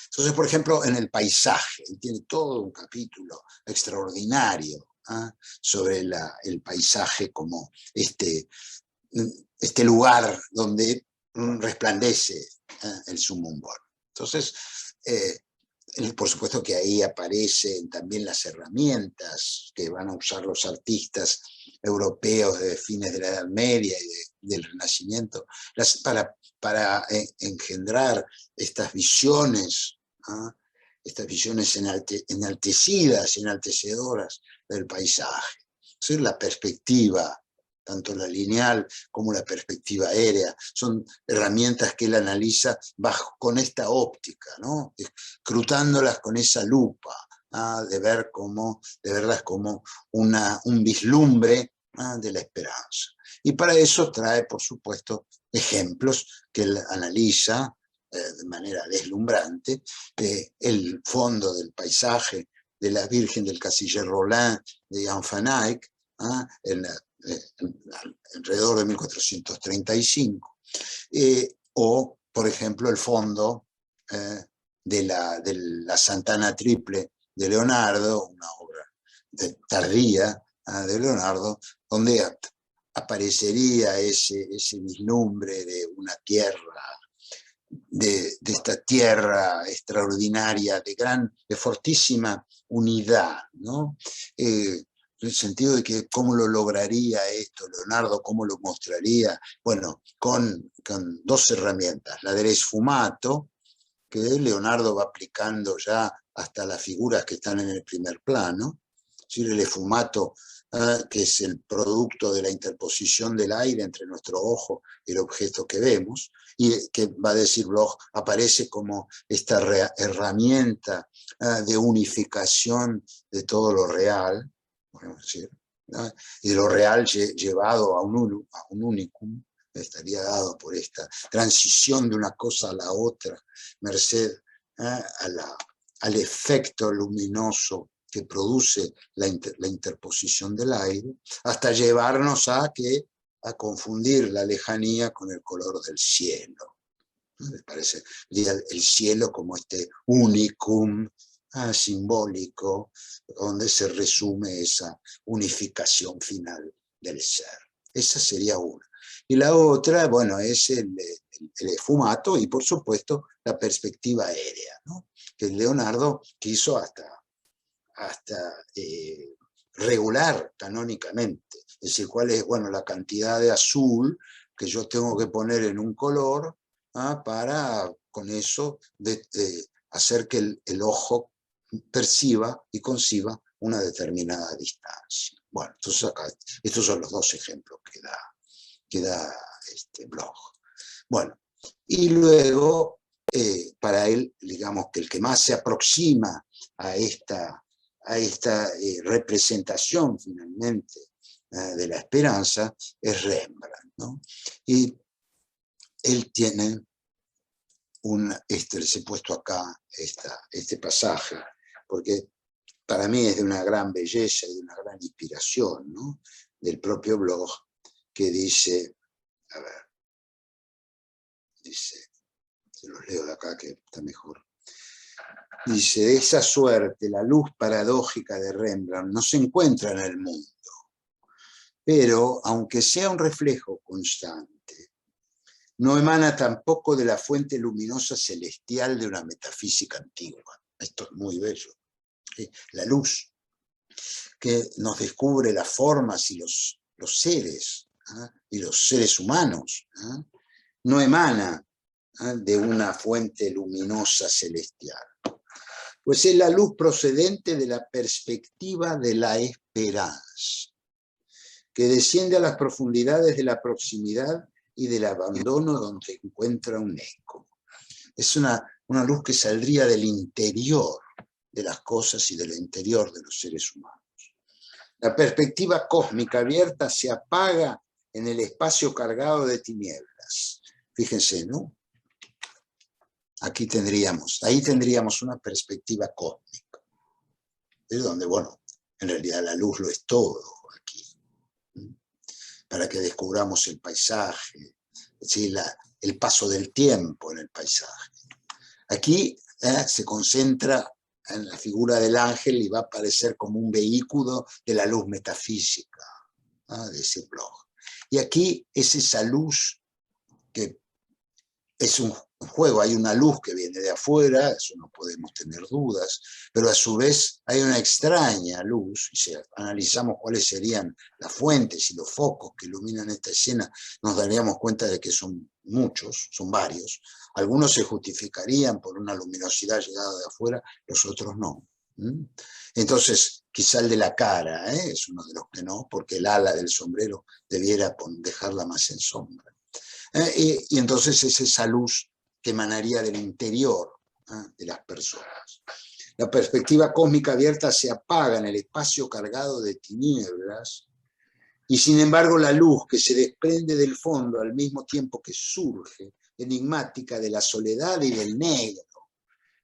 Entonces, por ejemplo, en el paisaje, él tiene todo un capítulo extraordinario sobre el paisaje como este lugar donde resplandece el summum bonum. Entonces, por supuesto que ahí aparecen también las herramientas que van a usar los artistas europeos de fines de la Edad Media y del Renacimiento para engendrar estas visiones enaltecidas y enaltecedoras del paisaje. Es decir, la perspectiva, tanto la lineal como la perspectiva aérea, son herramientas que él analiza con esta óptica, ¿no?, escrutándolas con esa lupa, de verlas como un vislumbre de la esperanza. Y para eso trae, por supuesto, ejemplos que él analiza de manera deslumbrante, el fondo del paisaje de la Virgen del Casiller Rollin de Jan van Eyck, alrededor de 1435, o, por ejemplo, el fondo de la Santana Triple de Leonardo, una obra tardía de Leonardo, donde aparecería ese vislumbre de una tierra, de esta tierra extraordinaria, de fortísima unidad, ¿no? En el sentido de que cómo lo lograría esto Leonardo, cómo lo mostraría, bueno, con dos herramientas, la del esfumato que Leonardo va aplicando ya hasta las figuras que están en el primer plano. Es decir, el esfumato, que es el producto de la interposición del aire entre nuestro ojo y el objeto que vemos, y que, va a decir Bloch, aparece como esta herramienta de unificación de todo lo real, podemos decir, y de lo real llevado a un unicum, estaría dado por esta transición de una cosa a la otra, merced al efecto luminoso que produce la interposición del aire, hasta llevarnos a confundir la lejanía con el color del cielo. Me parece el cielo como este unicum simbólico, donde se resume esa unificación final del ser. Esa sería una. Y la otra, bueno, es el esfumato y, por supuesto, la perspectiva aérea, ¿no? Que Leonardo quiso hasta regular canónicamente. Es decir, cuál es, bueno, la cantidad de azul que yo tengo que poner en un color para, con eso, hacer que el ojo perciba y conciba una determinada distancia. Bueno, entonces acá, estos son los dos ejemplos que da Bloch. Bueno, y luego, para él, digamos que el que más se aproxima a esta representación, finalmente, de la esperanza, es Rembrandt, ¿no? Y él tiene les he puesto acá este pasaje, porque para mí es de una gran belleza y de una gran inspiración, ¿no? Del propio Bloch, que dice, a ver, dice, se los leo de acá que está mejor. Dice, de esa suerte, la luz paradójica de Rembrandt no se encuentra en el mundo, pero, aunque sea un reflejo constante, no emana tampoco de la fuente luminosa celestial de una metafísica antigua. Esto es muy bello. La luz que nos descubre las formas y los seres, y los seres humanos, no emana de una fuente luminosa celestial, pues es la luz procedente de la perspectiva de la esperanza, que desciende a las profundidades de la proximidad y del abandono donde encuentra un eco. Es una luz que saldría del interior de las cosas y del interior de los seres humanos. La perspectiva cósmica abierta se apaga en el espacio cargado de tinieblas. Fíjense, ¿no? Ahí tendríamos una perspectiva cósmica, de donde, bueno, en realidad la luz lo es todo aquí, para que descubramos el paisaje, es decir, el paso del tiempo en el paisaje. Aquí se concentra en la figura del ángel y va a aparecer como un vehículo de la luz metafísica, de ese Bloch. Y aquí es esa luz que es un juego, hay una luz que viene de afuera, eso no podemos tener dudas, pero a su vez hay una extraña luz, y si analizamos cuáles serían las fuentes y los focos que iluminan esta escena, nos daríamos cuenta de que son muchos, son varios. Algunos se justificarían por una luminosidad llegada de afuera, los otros no. Entonces, quizá el de la cara es uno de los que no, porque el ala del sombrero debiera dejarla más en sombra. Y entonces es esa luz que emanaría del interior de las personas. La perspectiva cósmica abierta se apaga en el espacio cargado de tinieblas, y sin embargo la luz que se desprende del fondo al mismo tiempo que surge, enigmática, de la soledad y del negro,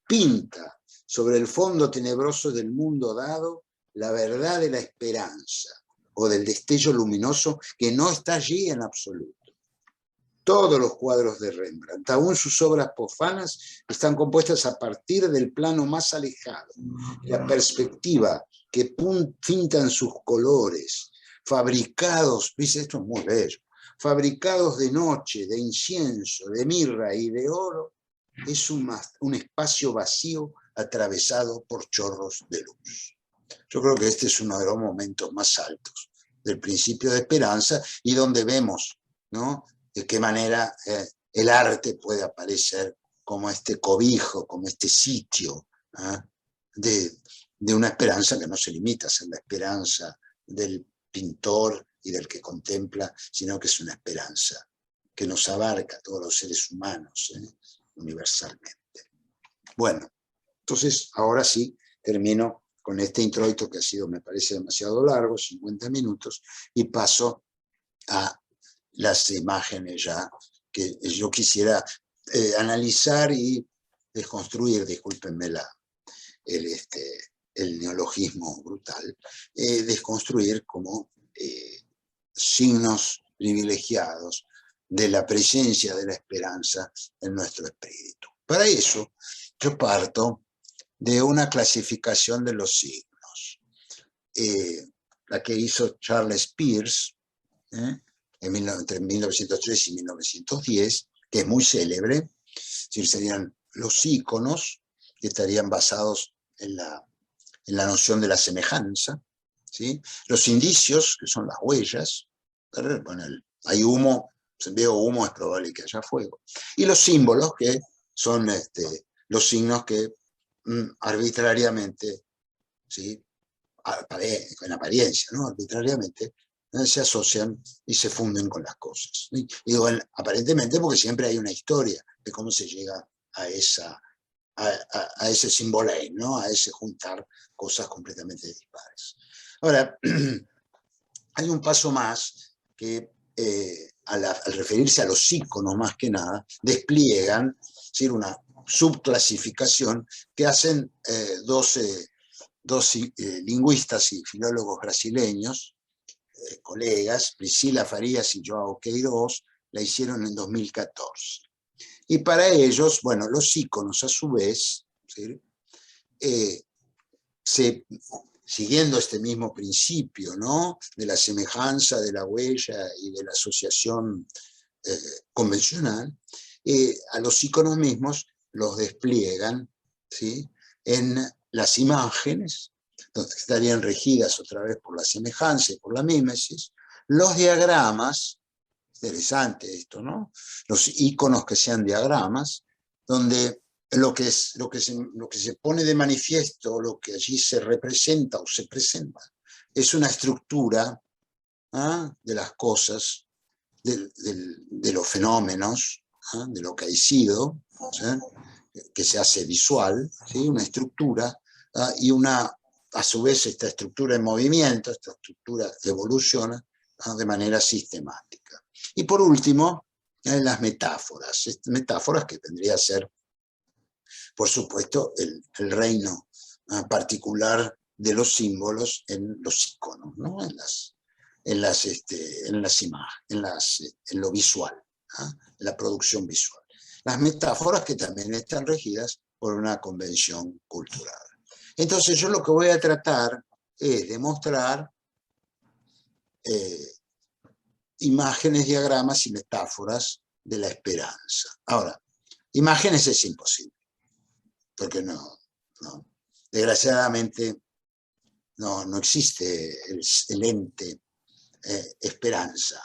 pinta sobre el fondo tenebroso del mundo dado la verdad de la esperanza o del destello luminoso que no está allí en absoluto. Todos los cuadros de Rembrandt, aún sus obras profanas, están compuestas a partir del plano más alejado, la perspectiva que pintan sus colores, fabricados, dice, esto es muy bello, fabricados de noche, de incienso, de mirra y de oro, es un espacio vacío atravesado por chorros de luz. Yo creo que este es uno de los momentos más altos del principio de esperanza, y donde vemos, ¿no?, de qué manera el arte puede aparecer como este cobijo, como este sitio, ¿ah? de una esperanza que no se limita a ser la esperanza del pintor y del que contempla, sino que es una esperanza que nos abarca a todos los seres humanos, universalmente. Bueno, entonces ahora sí termino con este introito que ha sido, me parece, demasiado largo, 50 minutos, y paso a las imágenes ya que yo quisiera analizar y desconstruir, discúlpenme el neologismo brutal, desconstruir como signos privilegiados de la presencia de la esperanza en nuestro espíritu. Para eso, yo parto de una clasificación de los signos, la que hizo Charles Peirce, entre 1903 y 1910, que es muy célebre, es decir, serían los íconos que estarían basados en la noción de la semejanza, ¿sí? Los indicios, que son las huellas, bueno, hay humo, si veo humo es probable que haya fuego, y los símbolos, que son los signos que arbitrariamente, ¿sí? En apariencia, ¿no? Arbitrariamente, se asocian y se funden con las cosas. Y digo, aparentemente porque siempre hay una historia de cómo se llega a ese simbolé, ¿no? A ese juntar cosas completamente dispares. Ahora, hay un paso más que al referirse a los íconos más que nada, despliegan, ¿sí? Una subclasificación que hacen dos lingüistas y filólogos brasileños, colegas, Priscila Farias y João Queiroz, la hicieron en 2014. Y para ellos, bueno, los íconos a su vez, ¿sí? Siguiendo este mismo principio, ¿no? De la semejanza, de la huella y de la asociación convencional, a los íconos mismos los despliegan, ¿sí? En las imágenes, entonces estarían regidas otra vez por la semejanza y por la mímesis, los diagramas, interesante esto, ¿no? Los íconos que sean diagramas, donde lo que se pone de manifiesto, lo que allí se representa o se presenta, es una estructura de las cosas, de los fenómenos, de lo que ha sido, ¿sí? Que se hace visual, ¿sí? Una estructura, y a su vez esta estructura en movimiento, esta estructura evoluciona de manera sistemática. Y por último, las metáforas que vendría a ser, por supuesto, el reino particular de los símbolos en los iconos, ¿no? en lo visual, en la producción visual. Las metáforas que también están regidas por una convención cultural. Entonces yo lo que voy a tratar es de mostrar imágenes, diagramas y metáforas de la esperanza. Ahora, imágenes es imposible, porque desgraciadamente no existe el ente esperanza,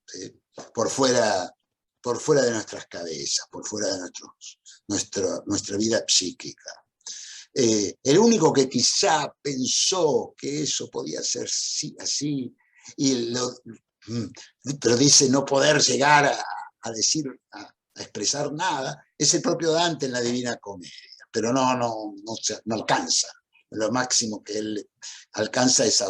¿sí? por fuera de nuestras cabezas, por fuera de nuestra vida psíquica. El único que quizá pensó que eso podía ser así, pero dice no poder llegar a decir, a expresar nada, es el propio Dante en la Divina Comedia, pero no alcanza. Lo máximo que él alcanza es a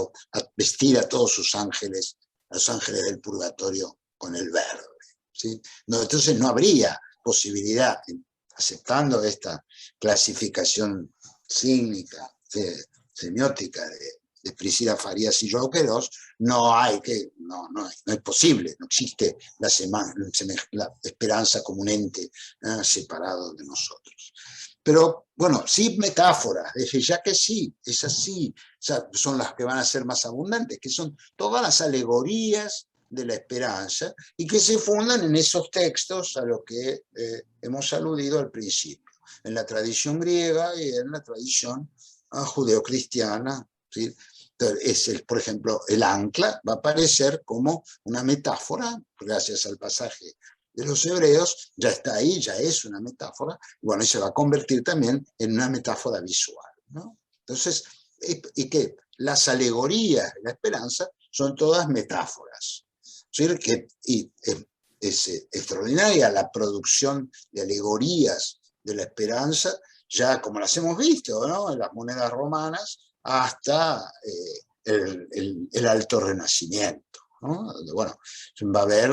vestir a todos sus ángeles, a los ángeles del purgatorio, con el verde, ¿sí? Entonces no habría posibilidad, aceptando esta clasificación cínica, semiótica de Priscila Farias y João Queiroz, no es posible, no existe la esperanza como un ente separado de nosotros. Pero bueno, sí metáforas, ya que sí, es así, o sea, son las que van a ser más abundantes, que son todas las alegorías de la esperanza y que se fundan en esos textos a los que hemos aludido al principio, en la tradición griega y en la tradición judeocristiana, ¿sí? Entonces, por ejemplo, el ancla va a aparecer como una metáfora, gracias al pasaje de los hebreos, ya está ahí, ya es una metáfora, bueno, y se va a convertir también en una metáfora visual, ¿no? Entonces, y que las alegorías de la esperanza son todas metáforas. ¿Sí? Es extraordinaria la producción de alegorías de la esperanza, ya como las hemos visto, ¿no? En las monedas romanas, hasta el Alto Renacimiento, ¿no? Bueno, va a haber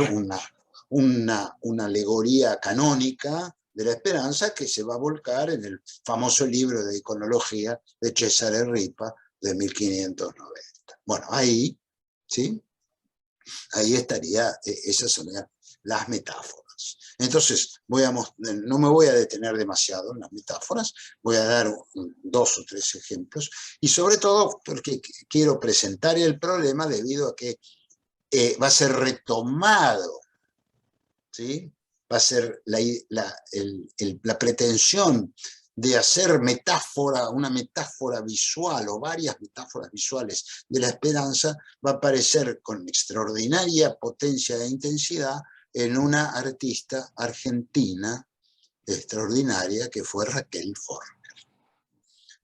una alegoría canónica de la esperanza que se va a volcar en el famoso libro de iconología de Cesare Ripa de 1590. Bueno, ahí, ¿sí? Ahí estaría, esas son las metáforas. Entonces, no me voy a detener demasiado en las metáforas, voy a dar 2 o 3 ejemplos, y sobre todo porque quiero presentar el problema debido a que va a ser retomado, ¿sí? Va a ser la pretensión de hacer una metáfora visual o varias metáforas visuales de la esperanza, va a aparecer con extraordinaria potencia e intensidad en una artista argentina extraordinaria que fue Raquel Forner.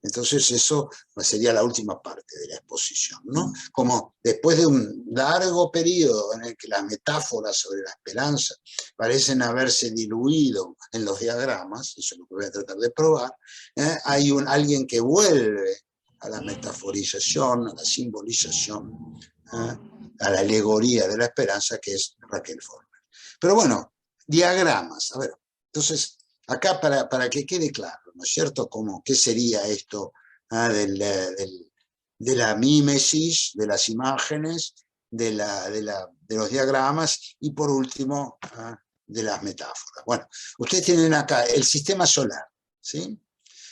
Entonces eso sería la última parte de la exposición, ¿no? Como después de un largo periodo en el que las metáforas sobre la esperanza parecen haberse diluido en los diagramas, eso es lo que voy a tratar de probar, hay alguien que vuelve a la metaforización, a la simbolización, a la alegoría de la esperanza, que es Raquel Forner. Pero bueno, diagramas, a ver, entonces, acá para que quede claro, ¿no es cierto? ¿Qué sería esto de la mímesis, de las imágenes, de los diagramas y por último de las metáforas? Bueno, ustedes tienen acá el sistema solar, ¿sí?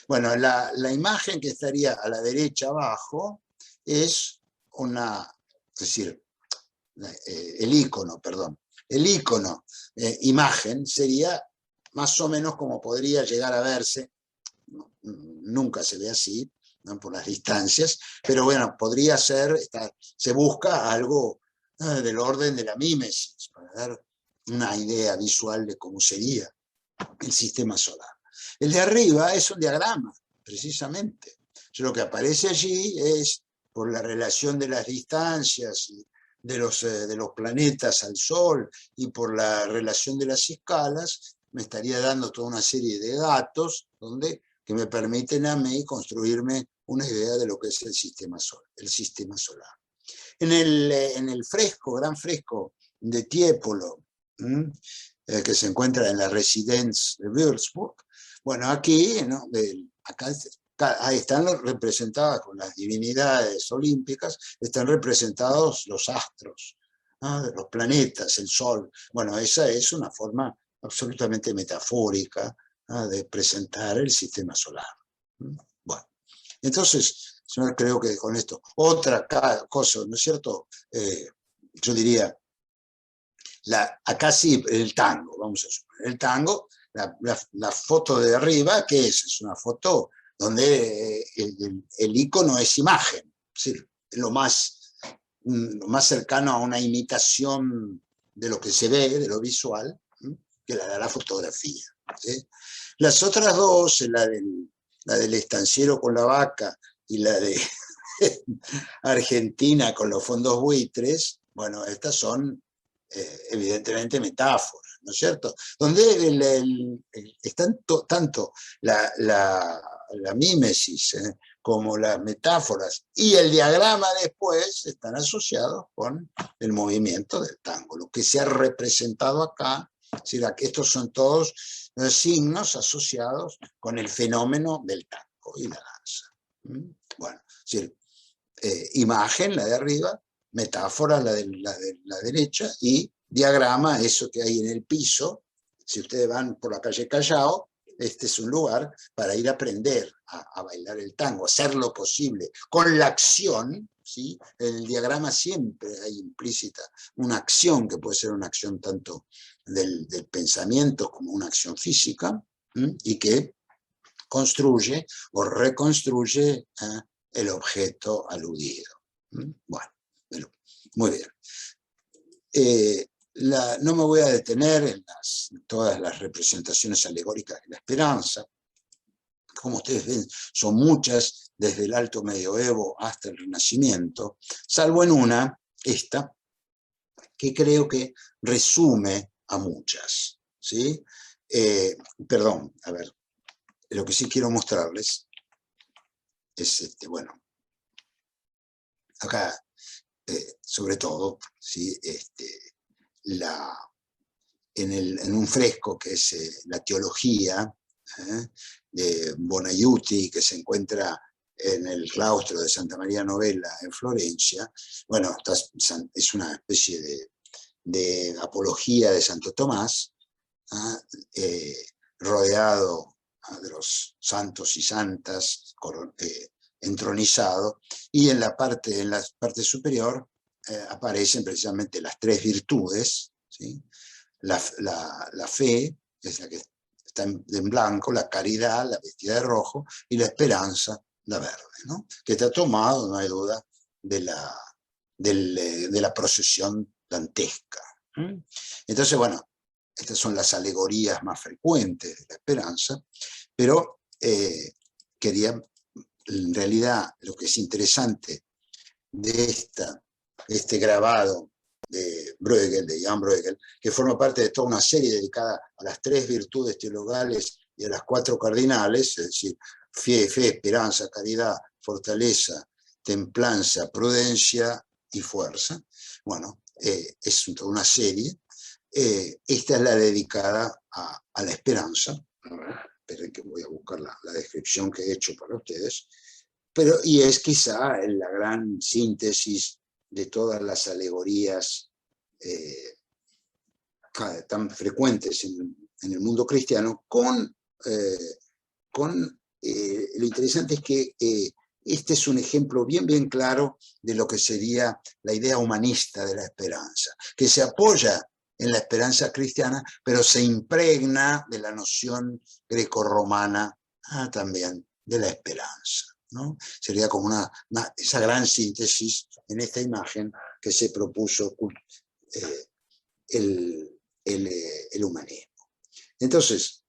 Bueno, la imagen que estaría a la derecha abajo es decir, el icono, perdón. El icono imagen sería más o menos como podría llegar a verse, nunca se ve así, ¿no? Por las distancias, pero bueno, podría ser, se busca algo del orden de la mímesis, para dar una idea visual de cómo sería el sistema solar. El de arriba es un diagrama, precisamente. Lo que aparece allí es, por la relación de las distancias y de los planetas al Sol y por la relación de las escalas, me estaría dando toda una serie de datos que me permiten a mí construirme una idea de lo que es el sistema solar. En el gran fresco de Tiepolo, que se encuentra en la Residenz de Würzburg, bueno, aquí, ¿no? Ahí están representadas con las divinidades olímpicas, están representados los astros, ¿no? Los planetas, el Sol. Bueno, esa es una forma absolutamente metafórica, ¿no? De presentar el sistema solar. Bueno, entonces, yo creo que con esto, otra cosa, ¿no es cierto? Yo diría, acá sí, el tango, vamos a suponer, el tango, la foto de arriba, ¿qué es? Es una foto donde el icono es imagen, es decir, lo más cercano a una imitación de lo que se ve, de lo visual, que la fotografía, ¿sí? Las otras dos, la del estanciero con la vaca y la de Argentina con los fondos buitres, bueno, estas son evidentemente metáforas, ¿no es cierto? Donde están tanto la mímesis como las metáforas y el diagrama después están asociados con el movimiento del tango. Lo que se ha representado acá, estos son todos signos asociados con el fenómeno del tango y la danza. Bueno, es decir, imagen, la de arriba, metáfora, la de la derecha, y diagrama, eso que hay en el piso. Si ustedes van por la calle Callao, este es un lugar para ir a aprender a bailar el tango, hacer lo posible, con la acción, ¿sí? En el diagrama siempre hay implícita una acción, que puede ser una acción tanto del pensamiento como una acción física, y que construye o reconstruye el objeto aludido. Bueno, muy bien. no me voy a detener en todas las representaciones alegóricas de la esperanza. Como ustedes ven, son muchas, desde el Alto Medioevo hasta el Renacimiento, salvo en una, esta, que creo que resume a muchas, ¿sí? Perdón, a ver, lo que sí quiero mostrarles es, bueno, acá, sobre todo, ¿sí? En un fresco que es la teología, de Bonaiuti, que se encuentra en el claustro de Santa María Novella en Florencia. Bueno, es una especie de apología de Santo Tomás, rodeado de los santos y santas, entronizado, y en la parte superior aparecen precisamente las tres virtudes, ¿sí? La fe, es la que está en blanco, la caridad, la vestida de rojo, y la esperanza, la verde, ¿no? Que está tomado, no hay duda, de la procesión dantesca. Entonces, bueno, estas son las alegorías más frecuentes de la esperanza, pero quería, en realidad, lo que es interesante de este grabado de Bruegel, de Jan Bruegel, que forma parte de toda una serie dedicada a las tres virtudes teologales y a las cuatro cardinales, es decir, fe, esperanza, caridad, fortaleza, templanza, prudencia y fuerza. Bueno, es toda una serie. Esta es la dedicada a la esperanza. Esperen que voy a buscar la descripción que he hecho para ustedes. Y es quizá la gran síntesis de todas las alegorías tan frecuentes en el mundo cristiano, lo interesante es que este es un ejemplo bien claro de lo que sería la idea humanista de la esperanza, que se apoya en la esperanza cristiana, pero se impregna de la noción grecorromana también de la esperanza, ¿no? Sería como esa gran síntesis en esta imagen que se propuso el humanismo. Entonces,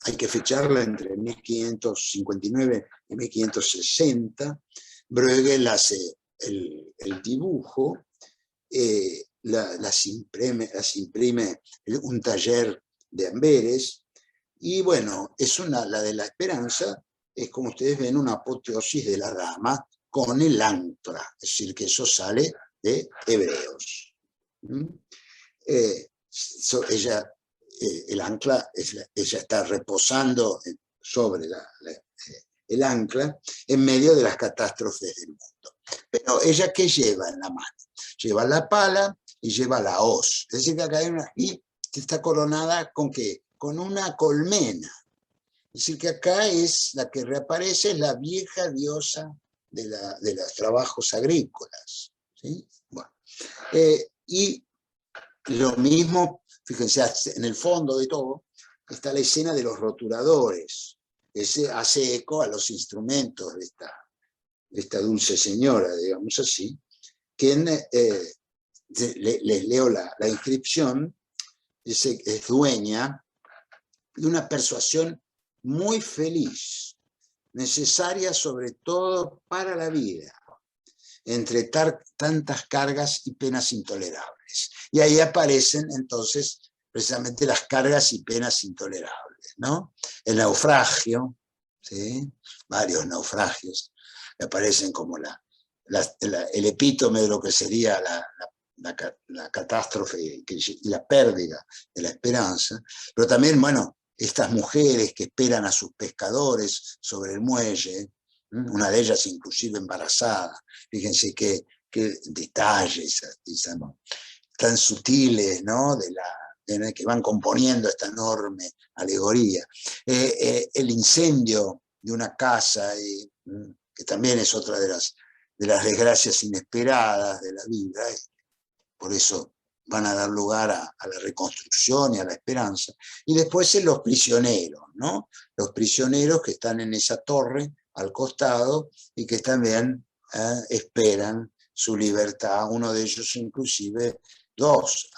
hay que fecharla entre 1559 y 1560. Bruegel hace el dibujo, las imprime un taller de Amberes, y bueno, la de la esperanza es, como ustedes ven, una apoteosis de la dama con el ancla, es decir, que eso sale de Hebreos. El ancla, ella está reposando sobre el ancla en medio de las catástrofes del mundo. Pero ella, ¿qué lleva en la mano? Lleva la pala y lleva la hoz. Es decir, que acá y está coronada ¿con qué? Con una colmena. Es decir, que acá es la que reaparece, es la vieja diosa de los trabajos agrícolas, ¿sí? Bueno, y lo mismo, fíjense, en el fondo de todo está la escena de los roturadores. Ese hace eco a los instrumentos de esta dulce señora, digamos así, quien, les leo la inscripción, dice que es dueña de una persuasión muy feliz, necesaria sobre todo para la vida, entre tantas cargas y penas intolerables. Y ahí aparecen entonces precisamente las cargas y penas intolerables, ¿no? El naufragio, ¿sí? Varios naufragios que aparecen como el epítome de lo que sería la catástrofe y la pérdida de la esperanza, pero también, bueno, estas mujeres que esperan a sus pescadores sobre el muelle, una de ellas inclusive embarazada. Fíjense qué detalles tan sutiles, ¿no? Que van componiendo esta enorme alegoría. El incendio de una casa, que también es otra de las desgracias inesperadas de la vida, por eso van a dar lugar a la reconstrucción y a la esperanza. Y después los prisioneros, ¿no? Los prisioneros que están en esa torre al costado y que también esperan su libertad. Uno de ellos inclusive dos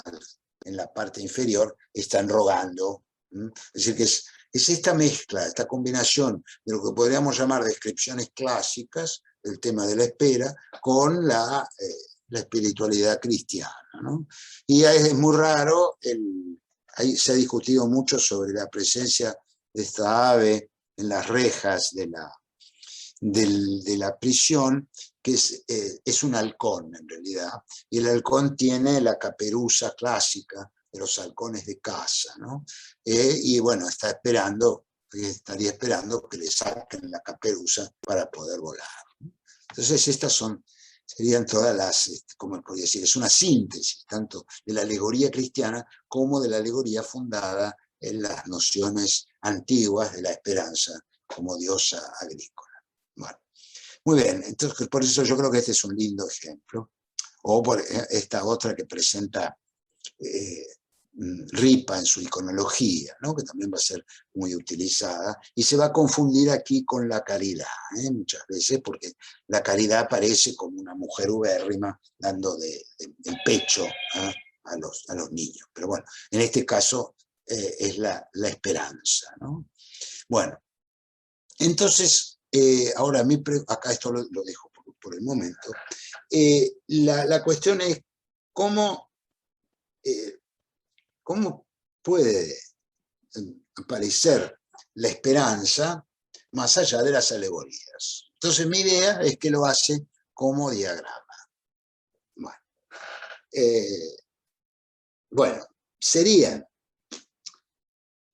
en la parte inferior están rogando. Es decir, que es esta mezcla, esta combinación de lo que podríamos llamar descripciones clásicas, el tema de la espera, con la espiritualidad cristiana, ¿no? Y es muy raro, ahí se ha discutido mucho sobre la presencia de esta ave en las rejas de la prisión, que es un halcón en realidad, y el halcón tiene la caperuza clásica de los halcones de caza, ¿no? Y bueno, estaría esperando que le saquen la caperuza para poder volar. Entonces estas serían todas las, como podría decir, es una síntesis tanto de la alegoría cristiana como de la alegoría fundada en las nociones antiguas de la esperanza como diosa agrícola. Bueno, muy bien, entonces por eso yo creo que este es un lindo ejemplo. O por esta otra que presenta Ripa en su iconología, ¿no? Que también va a ser muy utilizada, y se va a confundir aquí con la caridad, muchas veces, porque la caridad aparece como una mujer ubérrima dando del pecho a los niños. Pero bueno, en este caso es la esperanza, ¿no? Bueno, entonces, ahora acá esto lo dejo por el momento. La cuestión es cómo puede aparecer la esperanza más allá de las alegorías. Entonces mi idea es que lo hace como diagrama. Bueno, sería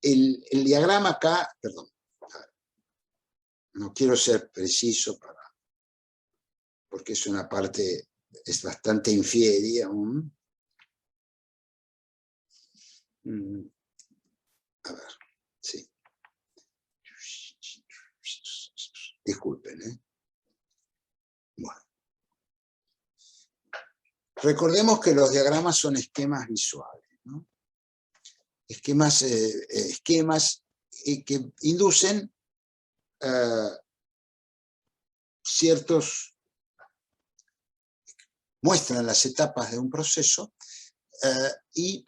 el diagrama acá, perdón, no quiero ser preciso porque es una parte, es bastante infieri aún. A ver, sí. Disculpen, Bueno. Recordemos que los diagramas son esquemas visuales, ¿no? Esquemas que inducen muestran las etapas de un proceso y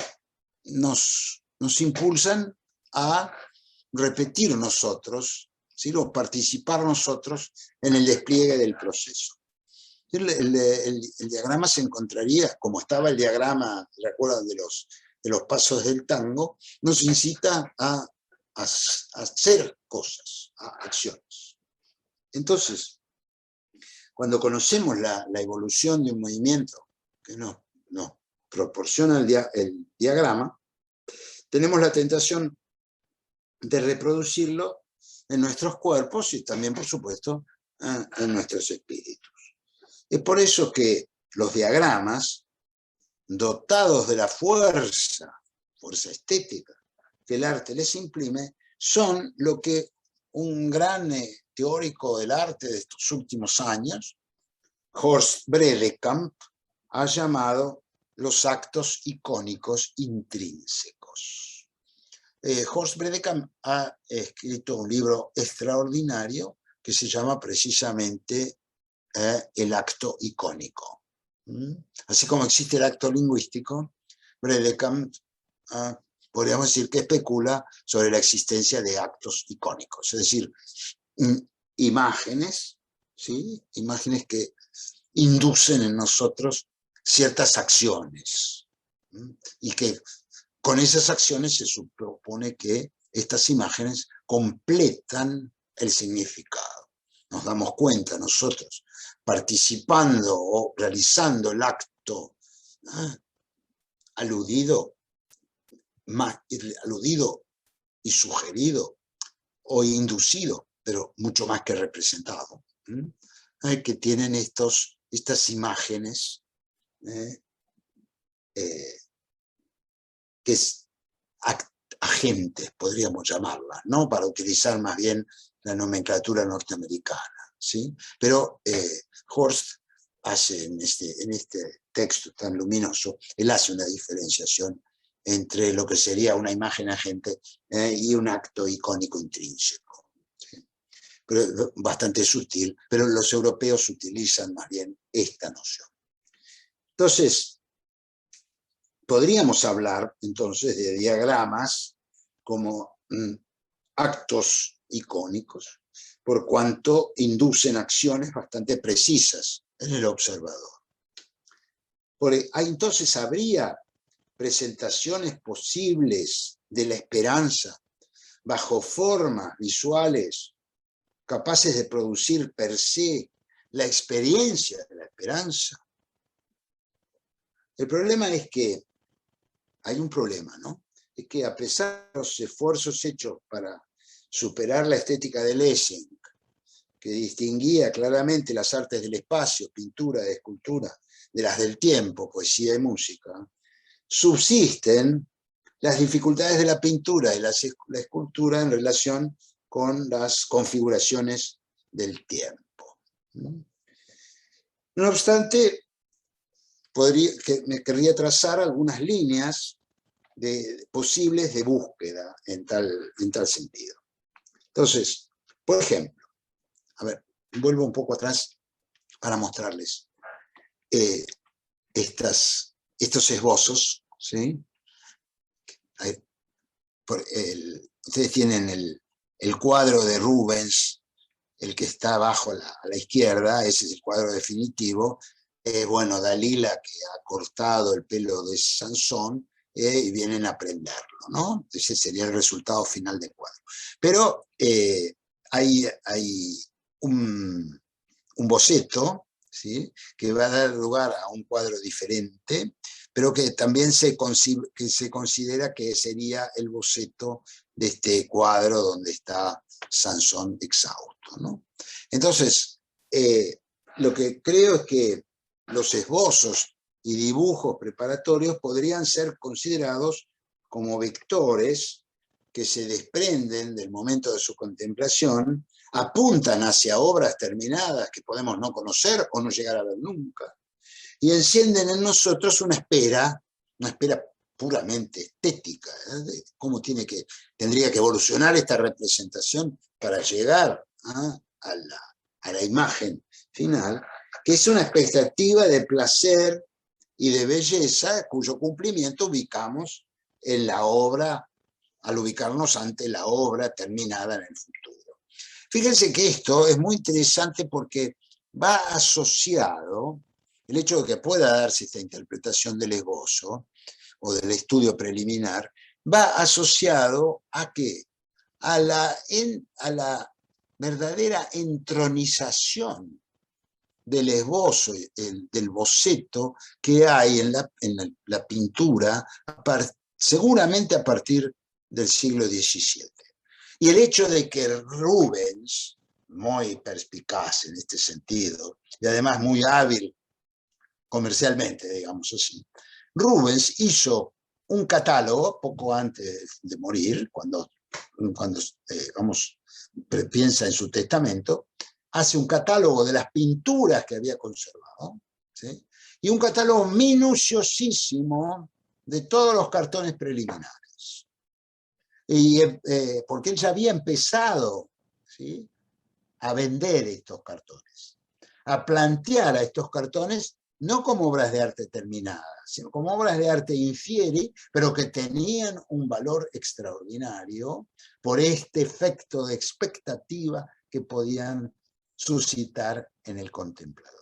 nos impulsan a repetir nosotros, ¿sí? O participar nosotros en el despliegue del proceso. El diagrama se encontraría, como estaba el diagrama, ¿recuerdan? De los pasos del tango, nos incita a hacer cosas, a acciones. Entonces, cuando conocemos la evolución de un movimiento que nos proporciona el diagrama, tenemos la tentación de reproducirlo en nuestros cuerpos y también, por supuesto, en nuestros espíritus. Es por eso que los diagramas, dotados de la fuerza estética que el arte les imprime, son lo que un gran teórico del arte de estos últimos años, Horst Bredekamp, ha llamado los actos icónicos intrínsecos. Horst Bredekamp ha escrito un libro extraordinario que se llama precisamente el acto icónico. Así como existe el acto lingüístico, Bredekamp podríamos decir que especula sobre la existencia de actos icónicos, es decir, imágenes, ¿sí? Imágenes que inducen en nosotros ciertas acciones, y que con esas acciones se supone que estas imágenes completan el significado. Nos damos cuenta nosotros, participando o realizando el acto aludido y sugerido o inducido, pero mucho más que representado, que tienen estas imágenes que es agentes, podríamos llamarlas, ¿no? Para utilizar más bien la nomenclatura norteamericana, ¿sí? Pero Horst hace en este texto tan luminoso, él hace una diferenciación entre lo que sería una imagen agente y un acto icónico intrínseco, ¿sí? Pero bastante sutil, pero los europeos utilizan más bien esta noción. Entonces, podríamos hablar entonces de diagramas como actos icónicos, por cuanto inducen acciones bastante precisas en el observador. Entonces habría presentaciones posibles de la esperanza bajo formas visuales capaces de producir per se la experiencia de la esperanza. El problema es que hay un problema, ¿no? Es que a pesar de los esfuerzos hechos para superar la estética de Lessing, que distinguía claramente las artes del espacio, pintura, escultura, de las del tiempo, poesía y música, subsisten las dificultades de la pintura y la escultura en relación con las configuraciones del tiempo. No obstante, me querría trazar algunas líneas posibles de búsqueda en tal sentido. Entonces, por ejemplo, a ver, vuelvo un poco atrás para mostrarles estos esbozos, ¿sí? Ustedes tienen el cuadro de Rubens, el que está abajo a la izquierda, ese es el cuadro definitivo. Bueno, Dalila, que ha cortado el pelo de Sansón, y vienen a prenderlo, ¿no? Ese sería el resultado final del cuadro. Pero hay un boceto, ¿sí?, que va a dar lugar a un cuadro diferente, pero que también se considera que sería el boceto de este cuadro donde está Sansón exhausto, ¿no? Entonces, lo que creo es que los esbozos y dibujos preparatorios podrían ser considerados como vectores que se desprenden del momento de su contemplación, apuntan hacia obras terminadas que podemos no conocer o no llegar a ver nunca, y encienden en nosotros una espera puramente estética, de cómo tendría que evolucionar esta representación para llegar a la imagen final, que es una expectativa de placer y de belleza cuyo cumplimiento ubicamos en la obra, al ubicarnos ante la obra terminada en el futuro. Fíjense que esto es muy interesante porque va asociado, el hecho de que pueda darse esta interpretación del esbozo o del estudio preliminar, va asociado ¿a qué? A la verdadera entronización del esbozo, del boceto que hay en la pintura, seguramente a partir del siglo XVII. Y el hecho de que Rubens, muy perspicaz en este sentido, y además muy hábil comercialmente, digamos así, Rubens hizo un catálogo poco antes de morir, cuando piensa en su testamento, hace un catálogo de las pinturas que había conservado, ¿sí?, y un catálogo minuciosísimo de todos los cartones preliminares. Y porque él ya había empezado, ¿sí?, a vender estos cartones, a plantear a estos cartones no como obras de arte terminadas, sino como obras de arte infieri, pero que tenían un valor extraordinario por este efecto de expectativa que podían suscitar en el contemplador.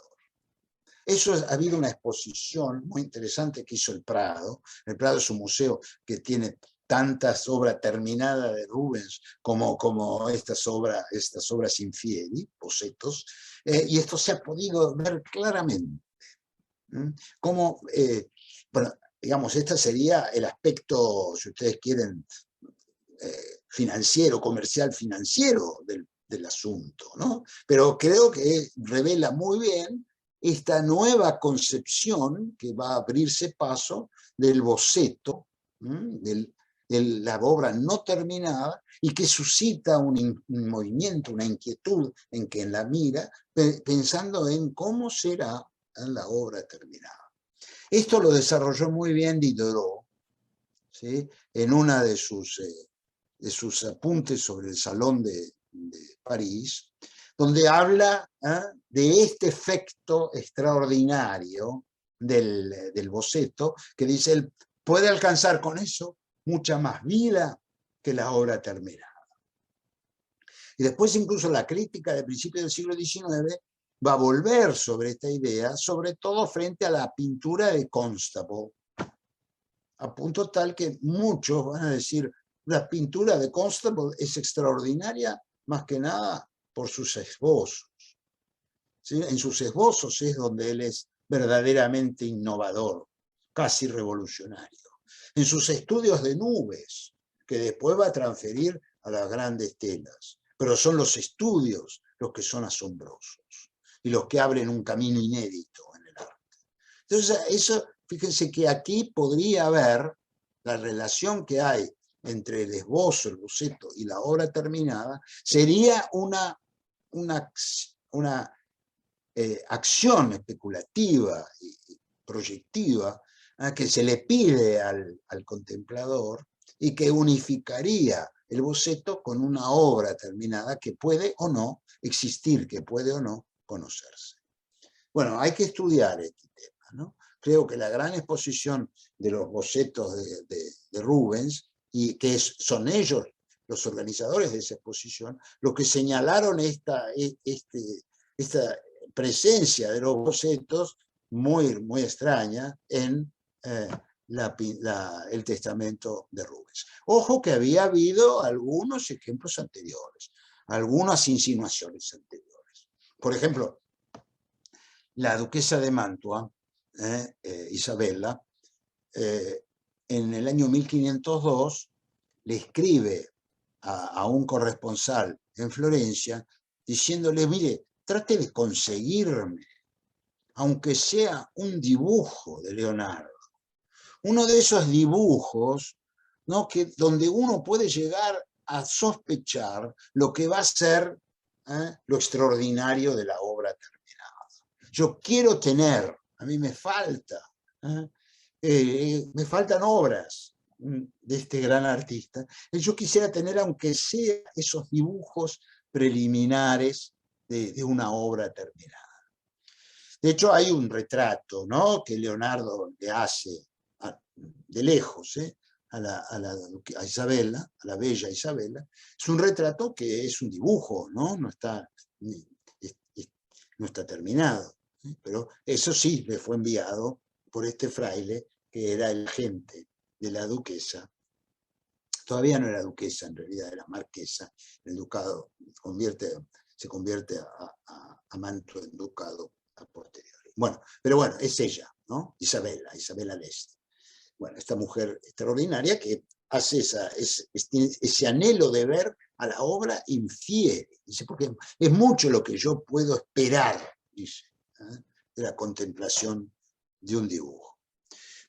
Ha habido una exposición muy interesante que hizo el Prado. El Prado es un museo que tiene tantas obras terminadas de Rubens como estas obras infieri, bocetos, y esto se ha podido ver claramente. Como, bueno, digamos, este sería el aspecto, si ustedes quieren, financiero, comercial financiero del asunto, ¿no? Pero creo que revela muy bien esta nueva concepción que va a abrirse paso del boceto, de la obra no terminada, y que suscita un movimiento, una inquietud en quien la mira, pensando en cómo será la obra terminada. Esto lo desarrolló muy bien Diderot, ¿sí?, en una de sus apuntes sobre el Salón de París, donde habla de este efecto extraordinario del boceto, que dice puede alcanzar con eso mucha más vida que la obra terminada. Y después incluso la crítica de principios del siglo XIX va a volver sobre esta idea, sobre todo frente a la pintura de Constable, a punto tal que muchos van a decir, la pintura de Constable es extraordinaria más que nada por sus esbozos. ¿Sí? En sus esbozos es donde él es verdaderamente innovador, casi revolucionario. En sus estudios de nubes, que después va a transferir a las grandes telas. Pero son los estudios los que son asombrosos y los que abren un camino inédito en el arte. Entonces, eso, fíjense que aquí podría haber la relación que hay entre el esbozo, el boceto y la obra terminada, sería una acción especulativa y proyectiva que se le pide al contemplador y que unificaría el boceto con una obra terminada que puede o no existir, que puede o no conocerse. Bueno, hay que estudiar este tema, ¿no? Creo que la gran exposición de los bocetos de Rubens, y que son ellos los organizadores de esa exposición, los que señalaron esta presencia de los bocetos muy extraña en el testamento de Rubens. Ojo que había habido algunos ejemplos anteriores, algunas insinuaciones anteriores. Por ejemplo, la duquesa de Mantua, Isabella, en el año 1502 le escribe a un corresponsal en Florencia diciéndole, mire, trate de conseguirme, aunque sea un dibujo de Leonardo. Uno de esos dibujos, ¿no? Donde uno puede llegar a sospechar lo que va a ser lo extraordinario de la obra terminada. Yo quiero tener, a mí me faltan obras de este gran artista. Yo quisiera tener, aunque sea esos dibujos preliminares de una obra terminada. De hecho, hay un retrato, ¿no?, que Leonardo le hace de lejos a Isabella, a la bella Isabella. Es un retrato que es un dibujo, ¿no? No está terminado. Pero eso sí le fue enviado por este fraile, que era el agente de la duquesa. Todavía no era duquesa, en realidad era marquesa. El ducado se convierte a Mantua en ducado a posteriori. Bueno, pero bueno, es ella, ¿no? Isabella d'Este. Bueno, esta mujer extraordinaria que hace ese anhelo de ver a la obra infiere. Dice, porque es mucho lo que yo puedo esperar, dice, de la contemplación de un dibujo.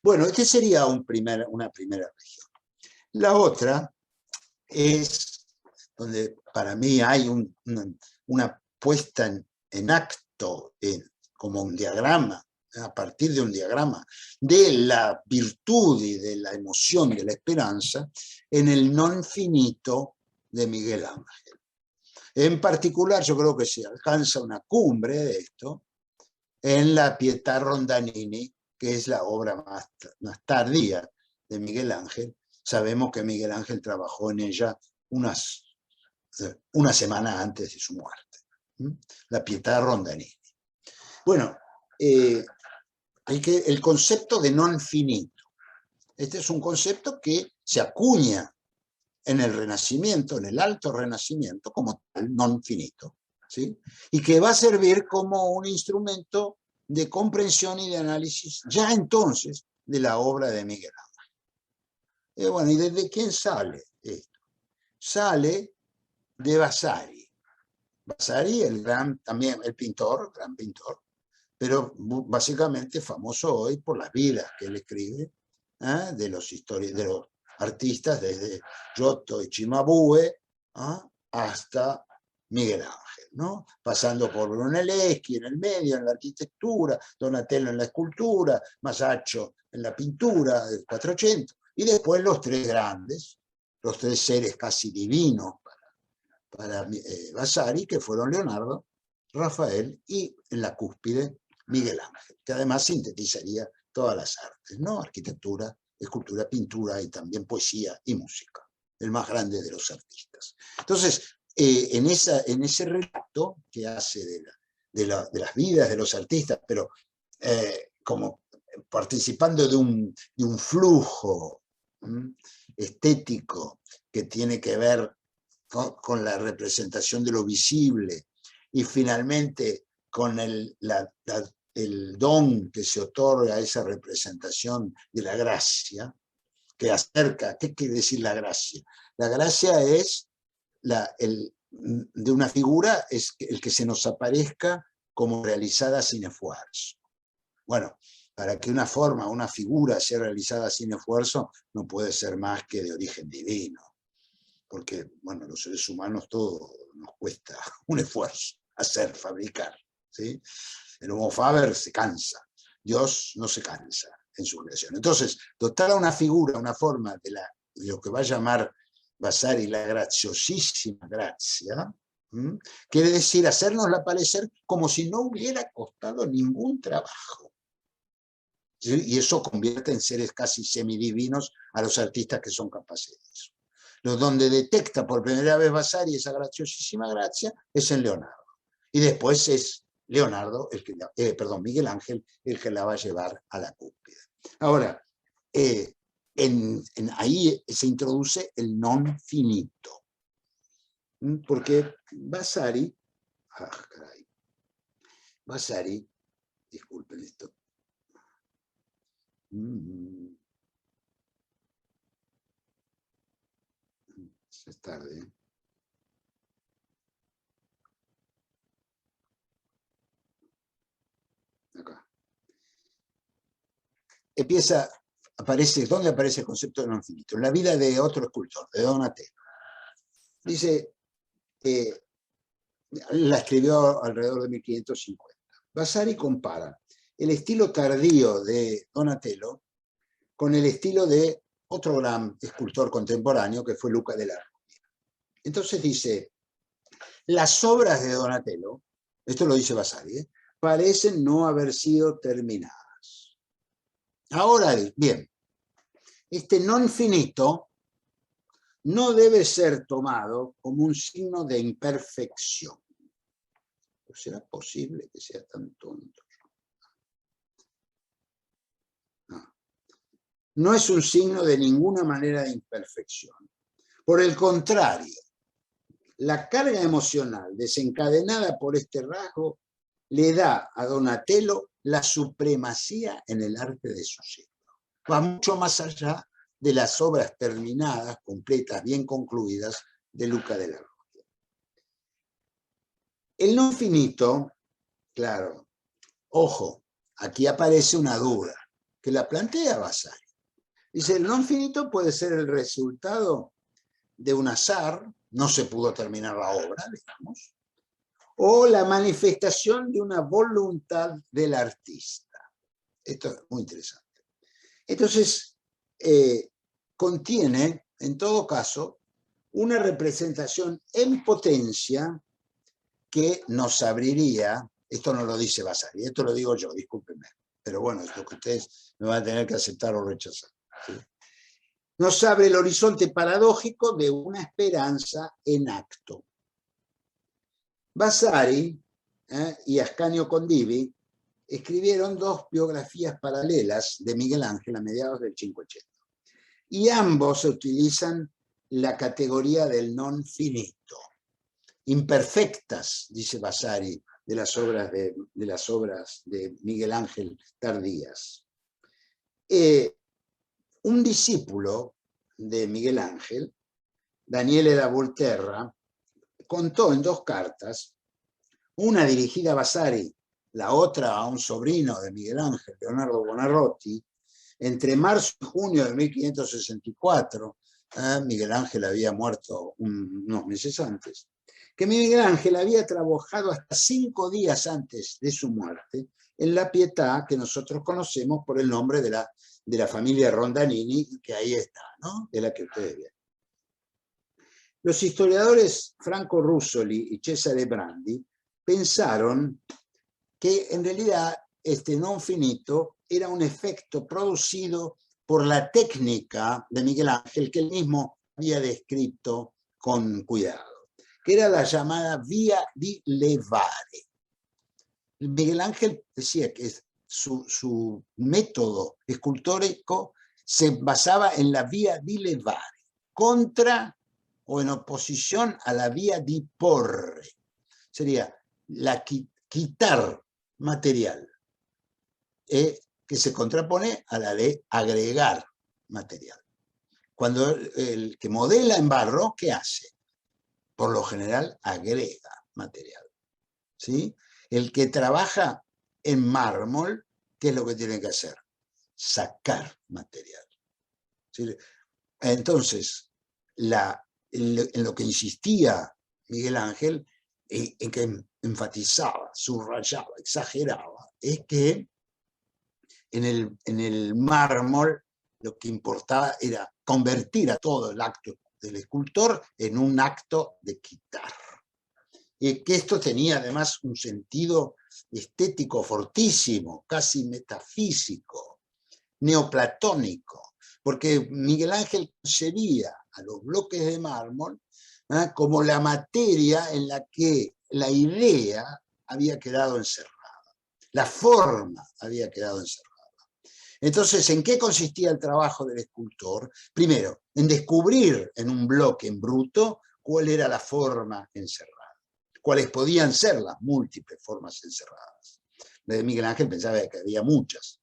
Bueno, este sería una primera región. La otra es donde para mí hay una puesta en acto, como un diagrama, a partir de un diagrama, de la virtud y de la emoción de la esperanza, en el non finito de Miguel Ángel. En particular, yo creo que se alcanza una cumbre de esto en la Pietà Rondanini, que es la obra más tardía de Miguel Ángel. Sabemos que Miguel Ángel trabajó en ella una semana antes de su muerte. La Pietà Rondanini. Bueno, el concepto de non finito. Este es un concepto que se acuña en el Renacimiento, en el Alto Renacimiento, como tal, non finito, ¿sí? Y que va a servir como un instrumento de comprensión y de análisis ya entonces de la obra de Miguel Ángel. Bueno, ¿y desde quién sale esto? Sale de Vasari. Vasari, también el gran pintor, pero básicamente famoso hoy por las vidas que él escribe de los artistas, desde Giotto y Cimabue hasta Miguel Ángel, ¿no? Pasando por Brunelleschi en el medio, en la arquitectura, Donatello en la escultura, Masaccio en la pintura del 400, y después los tres grandes, los tres seres casi divinos para Vasari, que fueron Leonardo, Rafael y en la cúspide Miguel Ángel, que además sintetizaría todas las artes, ¿no? Arquitectura, escultura, pintura y también poesía y música, el más grande de los artistas. Entonces, en ese relato que hace de las vidas de los artistas, pero como participando de un flujo estético que tiene que ver con la representación de lo visible y finalmente con el don que se otorga a esa representación de la gracia, que acerca, ¿qué quiere decir la gracia? La gracia es de una figura, es el que se nos aparezca como realizada sin esfuerzo. Bueno, para que una forma, una figura sea realizada sin esfuerzo, no puede ser más que de origen divino. Porque, bueno, los seres humanos todo nos cuesta un esfuerzo hacer, fabricar, ¿sí? El Homo Faber se cansa, Dios no se cansa en su creación. Entonces, dotar a una figura, una forma de lo que va a llamar Vasari la graciosísima gracia, quiere decir hacérnosla parecer como si no hubiera costado ningún trabajo. ¿Sí? Y eso convierte en seres casi semidivinos a los artistas que son capaces de eso. Donde detecta por primera vez Vasari esa graciosísima gracia es en Leonardo. Y después es Leonardo, Miguel Ángel, el que la va a llevar a la cúspide. Ahora, ahí se introduce el non finito. Porque Vasari, Vasari, disculpen esto. Es tarde, ¿eh? Acá. ¿Dónde aparece el concepto de non finito? En la vida de otro escultor, de Donatello. Dice, la escribió alrededor de 1550. Vasari compara el estilo tardío de Donatello con el estilo de otro gran escultor contemporáneo que fue Luca della Robbia. Entonces dice, las obras de Donatello, esto lo dice Vasari, parecen no haber sido terminadas. Ahora bien, este non finito no debe ser tomado como un signo de imperfección. ¿Será posible que sea tan tonto? No es un signo de ninguna manera de imperfección. Por el contrario, la carga emocional desencadenada por este rasgo le da a Donatello la supremacía en el arte de su siglo. Va mucho más allá de las obras terminadas, completas, bien concluidas de Luca della Robbia. El non finito, claro, ojo, aquí aparece una duda que la plantea Vasari. Dice, el non finito puede ser el resultado de un azar, no se pudo terminar la obra, digamos, o la manifestación de una voluntad del artista. Esto es muy interesante. Entonces, contiene, en todo caso, una representación en potencia que nos abriría, esto no lo dice Vasari, esto lo digo yo, discúlpenme, pero bueno, es lo que ustedes me van a tener que aceptar o rechazar. ¿Sí? Nos abre el horizonte paradójico de una esperanza en acto. Vasari y Ascanio Condivi escribieron dos biografías paralelas de Miguel Ángel a mediados del 580. Y ambos utilizan la categoría del non finito. Imperfectas, dice Vasari, de las obras de Miguel Ángel tardías. Un discípulo de Miguel Ángel, Daniele da Volterra, contó en dos cartas, una dirigida a Vasari, la otra a un sobrino de Miguel Ángel, Leonardo Buonarroti, entre marzo y junio de 1564, Miguel Ángel había muerto unos meses antes, que Miguel Ángel había trabajado hasta 5 días antes de su muerte en la Pietà que nosotros conocemos por el nombre de la familia Rondanini, que ahí está, ¿no? De la que ustedes ven. Los historiadores Franco Russoli y Cesare Brandi pensaron que en realidad este non finito era un efecto producido por la técnica de Miguel Ángel, que él mismo había descrito con cuidado, que era la llamada via di levare. Miguel Ángel decía que su método escultórico se basaba en la via di levare, contra o en oposición a la via di porre. Sería quitar material, que se contrapone a la de agregar material. Cuando el que modela en barro, ¿qué hace? Por lo general agrega material, ¿sí? El que trabaja en mármol, ¿qué es lo que tiene que hacer? Sacar material, ¿sí? Entonces, en lo que insistía Miguel Ángel, en que enfatizaba, subrayaba, exageraba, es que en el mármol lo que importaba era convertir a todo el acto del escultor en un acto de quitar. Y que esto tenía además un sentido estético fortísimo, casi metafísico, neoplatónico, porque Miguel Ángel concebía a los bloques de mármol como la materia en la que la idea había quedado encerrada, la forma había quedado encerrada. Entonces, ¿en qué consistía el trabajo del escultor? Primero, en descubrir en un bloque en bruto cuál era la forma encerrada, cuáles podían ser las múltiples formas encerradas. Miguel Ángel pensaba que había muchas.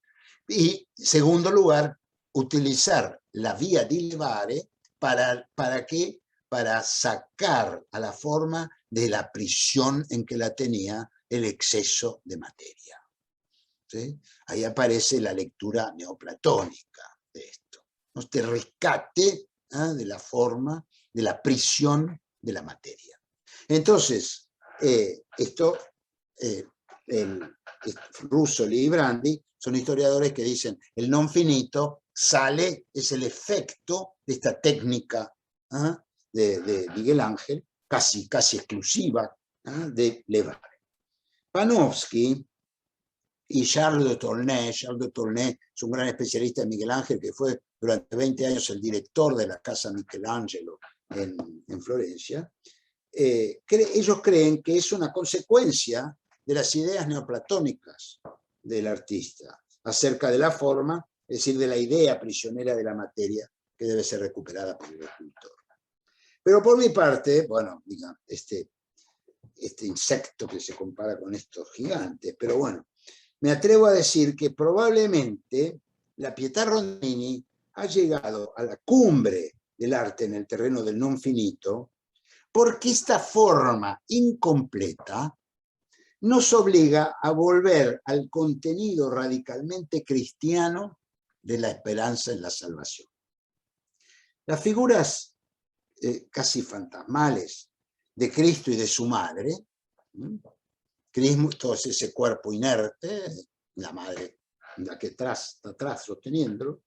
Y, en segundo lugar, utilizar la via di levare ¿para qué? Para sacar a la forma de la prisión en que la tenía el exceso de materia. ¿Sí? Ahí aparece la lectura neoplatónica de esto. Este rescate de la forma, de la prisión de la materia. Entonces, Russoli y Brandi son historiadores que dicen el non finito es el efecto de esta técnica de Miguel Ángel, casi exclusiva de Levare. Panofsky y Charles de Tolnay es un gran especialista en Miguel Ángel que fue durante 20 años el director de la Casa Michelangelo en Florencia. Ellos creen que es una consecuencia de las ideas neoplatónicas del artista acerca de la forma, es decir, de la idea prisionera de la materia que debe ser recuperada por el escultor. Pero por mi parte, bueno, diga, este insecto que se compara con estos gigantes, pero bueno, me atrevo a decir que probablemente la Pietà Rondini ha llegado a la cumbre del arte en el terreno del non finito, porque esta forma incompleta nos obliga a volver al contenido radicalmente cristiano de la esperanza en la salvación. Las figuras casi fantasmales de Cristo y de su madre, Cristo es ese cuerpo inerte, la madre la que está atrás sosteniéndolo,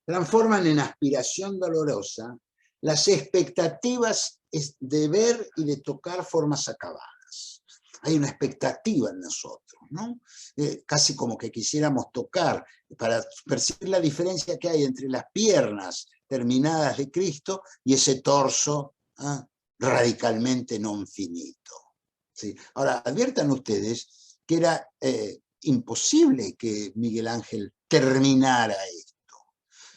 transforman en aspiración dolorosa las expectativas de ver y de tocar formas acabadas. Hay una expectativa en nosotros, ¿no? Casi como que quisiéramos tocar para percibir la diferencia que hay entre las piernas terminadas de Cristo y ese torso radicalmente non finito. ¿Sí? Ahora, adviertan ustedes que era imposible que Miguel Ángel terminara esto.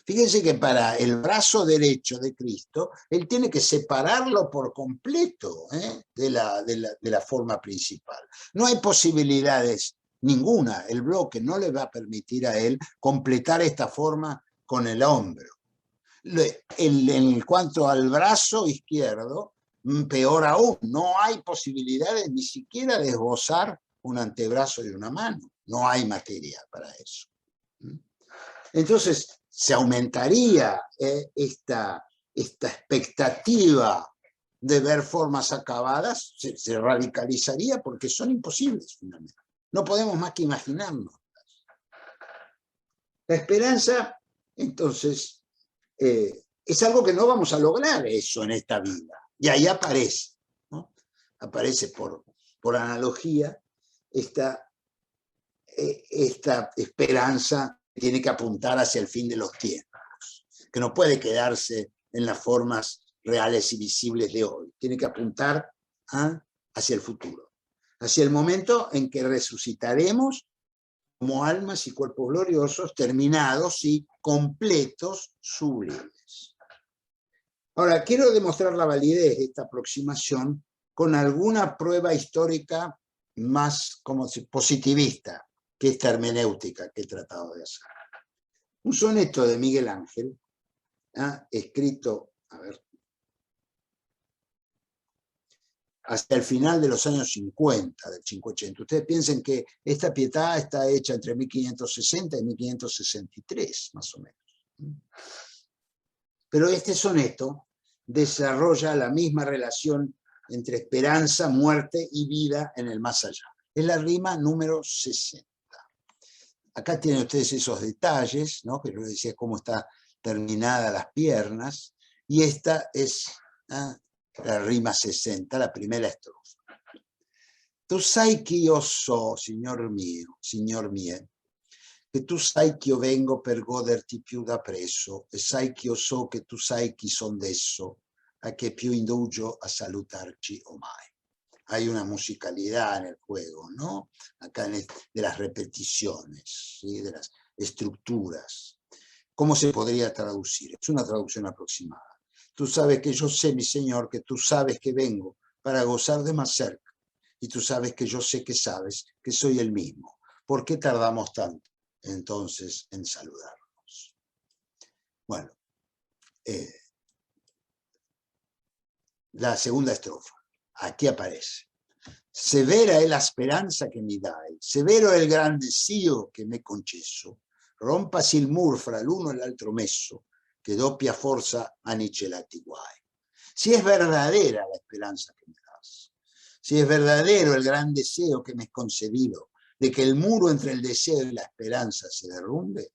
Fíjense que para el brazo derecho de Cristo, él tiene que separarlo por completo de la forma principal. No hay posibilidades ninguna. El bloque no le va a permitir a él completar esta forma con el hombro. En cuanto al brazo izquierdo, peor aún, no hay posibilidades ni siquiera de esbozar un antebrazo y una mano. No hay materia para eso. Entonces, se aumentaría esta expectativa de ver formas acabadas, se radicalizaría porque son imposibles finalmente. No podemos más que imaginarnos. La esperanza, entonces, es algo que no vamos a lograr eso en esta vida. Y ahí aparece, ¿no? Aparece por analogía esta esta esperanza tiene que apuntar hacia el fin de los tiempos, que no puede quedarse en las formas reales y visibles de hoy, tiene que apuntar hacia el futuro, hacia el momento en que resucitaremos como almas y cuerpos gloriosos, terminados y completos, sublimes. Ahora, quiero demostrar la validez de esta aproximación con alguna prueba histórica más como positivista que esta hermenéutica que he tratado de hacer. Un soneto de Miguel Ángel, escrito, hasta el final de los años 50, del 580. Ustedes piensen que esta Pietà está hecha entre 1560 y 1563, más o menos. Pero este soneto desarrolla la misma relación entre esperanza, muerte y vida en el más allá. Es la rima número 60. Acá tienen ustedes esos detalles, ¿no? Que les decía cómo está terminada las piernas, y esta es la rima 60, la primera estrofa. Tu sai che io so, signor mio, che tu sai che io vengo per goderti più da presso, e sai che io so che tu sai chi son desso, a che più indugio a salutarci ormai. Hay una musicalidad en el juego, ¿no? Acá de las repeticiones, ¿sí? De las estructuras. ¿Cómo se podría traducir? Es una traducción aproximada. Tú sabes que yo sé, mi Señor, que tú sabes que vengo para gozar de más cerca. Y tú sabes que yo sé que sabes que soy el mismo. ¿Por qué tardamos tanto entonces en saludarnos? Bueno, la segunda estrofa. Aquí aparece. Severa è la speranza che mi dai, severo è il gran desio che me concesso, rompasi il mur fra l'uno e l'altro messo, que doppia forza anicelati guai. Si es verdadera la esperanza que me das, si es verdadero el gran deseo que me has concedido de que el muro entre el deseo y la esperanza se derrumbe,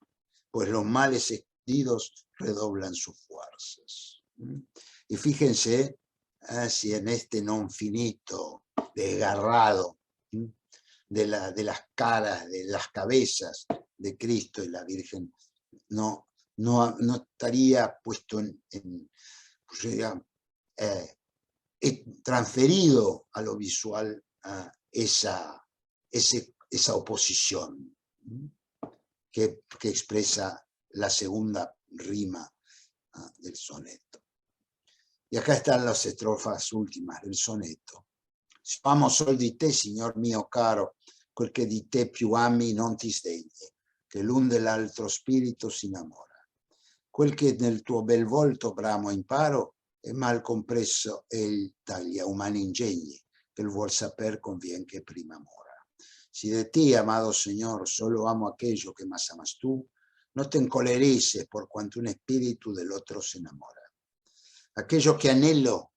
pues los males escondidos redoblan sus fuerzas. Y fíjense si en este non finito, desgarrado de las caras, de las cabezas de Cristo y la Virgen, no estaría puesto transferido a lo visual esa oposición que expresa la segunda rima del soneto. Y acá están las estrofas últimas del soneto. Amo sol di te, signor mio caro, quel che di te più ami non ti sdegni, che l'un dell'altro spirito si innamora. Quel che nel tuo bel volto bramo imparo, è mal compreso el dagli umani ingegni, che il vuol saper convien que prima mora. Si de ti, amado Señor, solo amo aquello que más amas tú, no te encolerices por cuanto un espíritu del otro se enamora. Aquello que anhelo,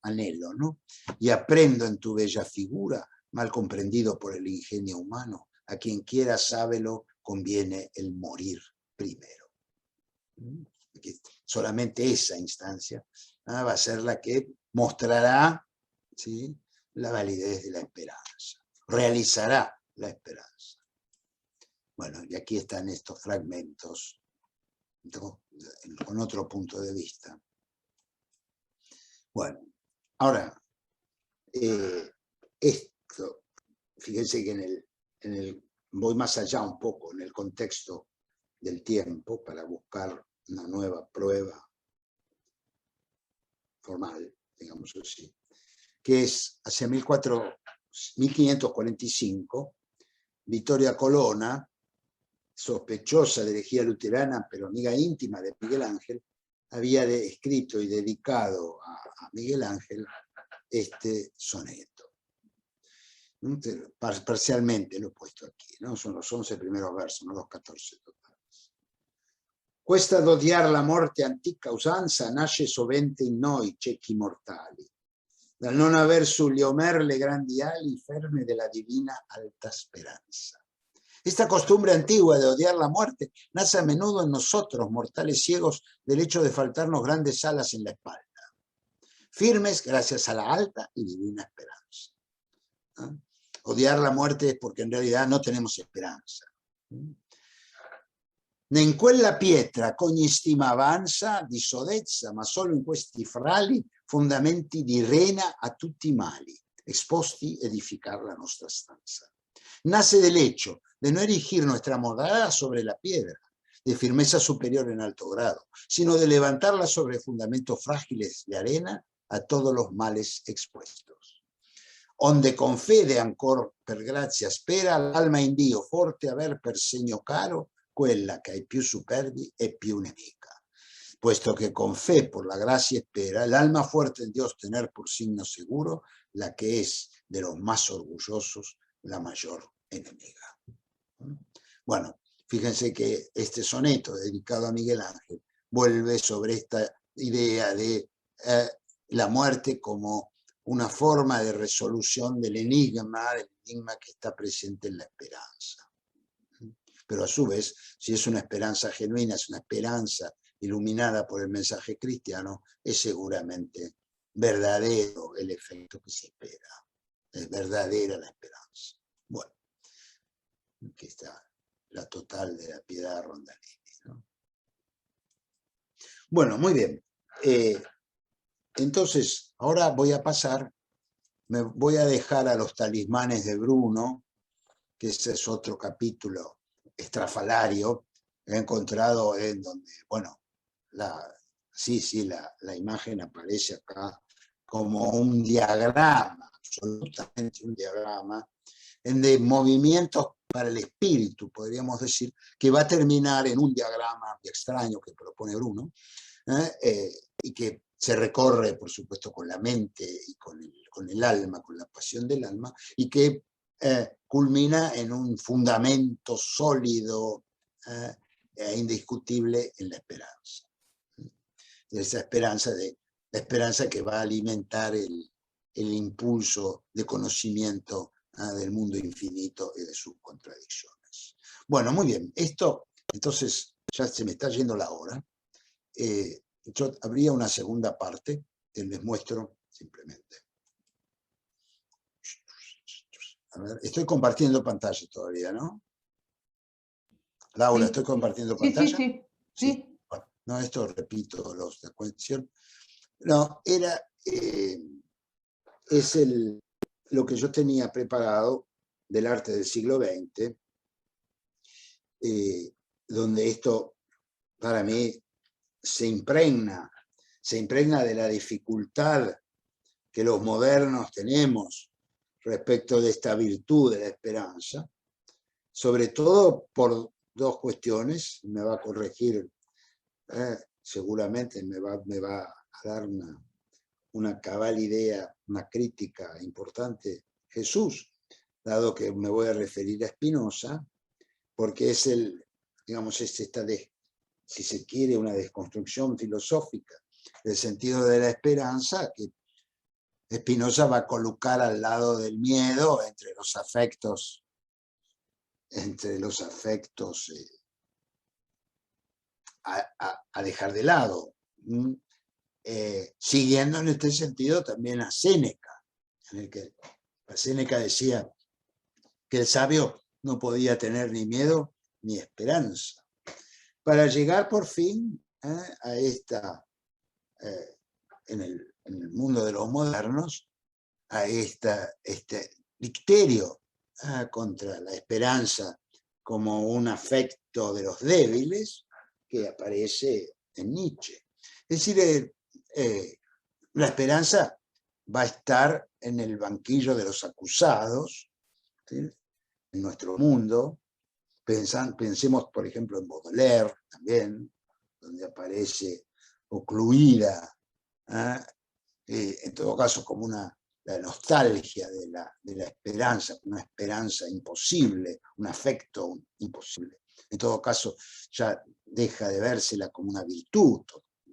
¿no? Y aprendo en tu bella figura, mal comprendido por el ingenio humano, a quien quiera sábelo, conviene el morir primero. Solamente esa instancia va a ser la que mostrará, ¿sí?, la validez de la esperanza, realizará la esperanza. Bueno, y aquí están estos fragmentos, ¿no?, con otro punto de vista. Bueno, ahora, esto, fíjense que voy más allá un poco en el contexto del tiempo para buscar una nueva prueba formal, digamos así, que es hacia 1545, Vittoria Colonna, sospechosa de herejía luterana, pero amiga íntima de Miguel Ángel, había escrito y dedicado a Miguel Ángel este soneto. Parcialmente lo he puesto aquí, ¿no? Son los 11 primeros versos, no los 14 totales. Questa d'odiar la morte antica usanza nasce sovente in noi ciechi mortali, dal non aver sugli Omer le grandi ali ferme della divina alta speranza. Esta costumbre antigua de odiar la muerte nace a menudo en nosotros, mortales ciegos, del hecho de faltarnos grandes alas en la espalda, firmes gracias a la alta y divina esperanza. Odiar la muerte es porque en realidad no tenemos esperanza. In quella pietra ch'ogni stima avanza di sodezza, ma solo in questi frali fondamenti di rena a tutti i mali, exposti edificar la nostra stanza. Nace del hecho de no erigir nuestra morada sobre la piedra, de firmeza superior en alto grado, sino de levantarla sobre fundamentos frágiles de arena a todos los males expuestos. Onde con fede ancor per grazia spera, l'alma in Dio forte aver per segno caro, quella che ai più superbi è più nemica. Puesto que con fe por la gracia espera, el alma fuerte en Dios tener por signo seguro, la que es de los más orgullosos la mayor enemiga. Bueno, fíjense que este soneto dedicado a Miguel Ángel vuelve sobre esta idea de la muerte como una forma de resolución del enigma que está presente en la esperanza. Pero a su vez, si es una esperanza genuina, es una esperanza iluminada por el mensaje cristiano, es seguramente verdadero el efecto que se espera. Es verdadera la esperanza. Bueno, aquí está la total de la piedad Rondanelli, ¿no? Bueno, muy bien. Entonces, ahora voy a pasar, me voy a dejar a los talismanes de Bruno, que ese es otro capítulo estrafalario, he encontrado en donde, bueno, la imagen aparece acá como un diagrama, absolutamente un diagrama, de movimientos para el espíritu, podríamos decir, que va a terminar en un diagrama extraño que propone Bruno, y que se recorre, por supuesto, con la mente y con el alma, con la pasión del alma, y que culmina en un fundamento sólido e indiscutible en la esperanza. Esa esperanza que va a alimentar el impulso de conocimiento del mundo infinito y de sus contradicciones. Bueno, muy bien, esto, entonces, ya se me está yendo la hora. Yo habría una segunda parte que les muestro simplemente. A ver, estoy compartiendo pantalla todavía, ¿no? Laura, Sí. ¿estoy compartiendo Sí, pantalla? sí. Bueno, no, esto repito la cuestión. No, es lo que yo tenía preparado del arte del siglo XX, donde esto para mí se impregna de la dificultad que los modernos tenemos respecto de esta virtud de la esperanza, sobre todo por dos cuestiones. Me va a corregir, seguramente me va a dar una cabal idea, una crítica importante Jesús, dado que me voy a referir a Spinoza, porque es digamos, si se quiere, una desconstrucción filosófica del sentido de la esperanza, que Spinoza va a colocar al lado del miedo entre los afectos a dejar de lado, siguiendo en este sentido también a Séneca, en el que Séneca decía que el sabio no podía tener ni miedo ni esperanza, para llegar por fin a esta, en el mundo de los modernos, a este dicterio contra la esperanza como un afecto de los débiles que aparece en Nietzsche. Es decir, la esperanza va a estar en el banquillo de los acusados, ¿sí?, en nuestro mundo. Pensemos, por ejemplo, en Baudelaire también, donde aparece ocluida, en todo caso como la nostalgia de la esperanza, una esperanza imposible, un afecto imposible. En todo caso, ya deja de vérsela como una virtud,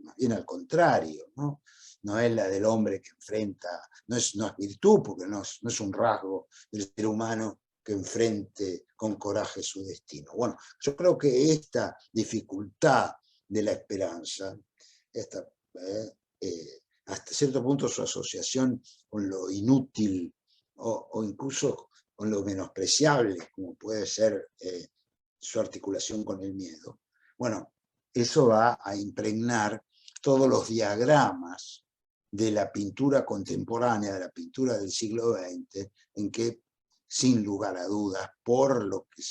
más bien al contrario, ¿no? No es la del hombre que enfrenta, no es virtud, porque no es un rasgo del ser humano que enfrente con coraje su destino. Bueno, yo creo que esta dificultad de la esperanza, hasta cierto punto su asociación con lo inútil o incluso con lo menospreciable, como puede ser su articulación con el miedo. Bueno, eso va a impregnar todos los diagramas de la pintura contemporánea, de la pintura del siglo XX, en que, sin lugar a dudas, por lo que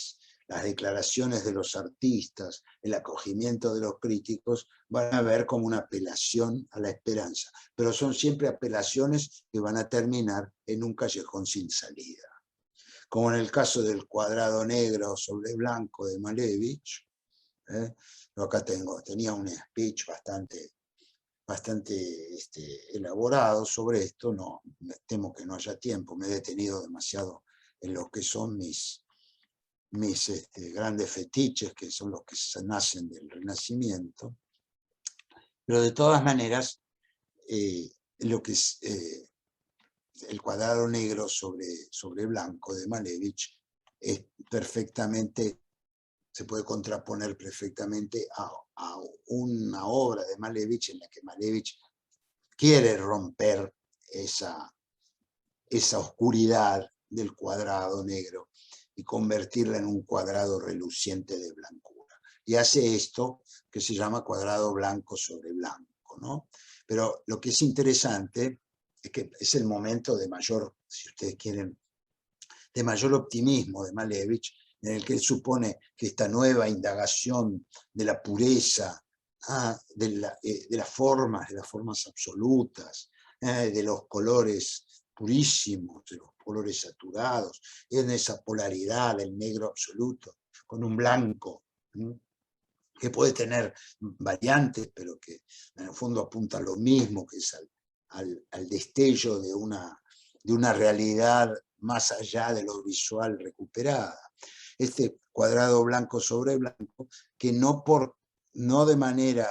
las declaraciones de los artistas, el acogimiento de los críticos, van a ver como una apelación a la esperanza. Pero son siempre apelaciones que van a terminar en un callejón sin salida. Como en el caso del cuadrado negro sobre blanco de Malevich. Yo acá tenía un speech bastante elaborado sobre esto. No, me temo que no haya tiempo, me he detenido demasiado en lo que son mis grandes fetiches, que son los que nacen del Renacimiento. Pero de todas maneras, lo que es el cuadrado negro sobre blanco de Malevich es perfectamente, se puede contraponer perfectamente a una obra de Malevich en la que Malevich quiere romper esa oscuridad del cuadrado negro y convertirla en un cuadrado reluciente de blancura. Y hace esto que se llama cuadrado blanco sobre blanco, ¿no? Pero lo que es interesante es que es el momento de mayor, si ustedes quieren, de mayor optimismo de Malevich, en el que él supone que esta nueva indagación de la pureza, de las formas absolutas, de los colores purísimos, de los colores saturados, en esa polaridad, el negro absoluto, con un blanco, que puede tener variantes, pero que en el fondo apunta a lo mismo, que es al destello de una realidad más allá de lo visual recuperada. Este cuadrado blanco sobre blanco, que no de manera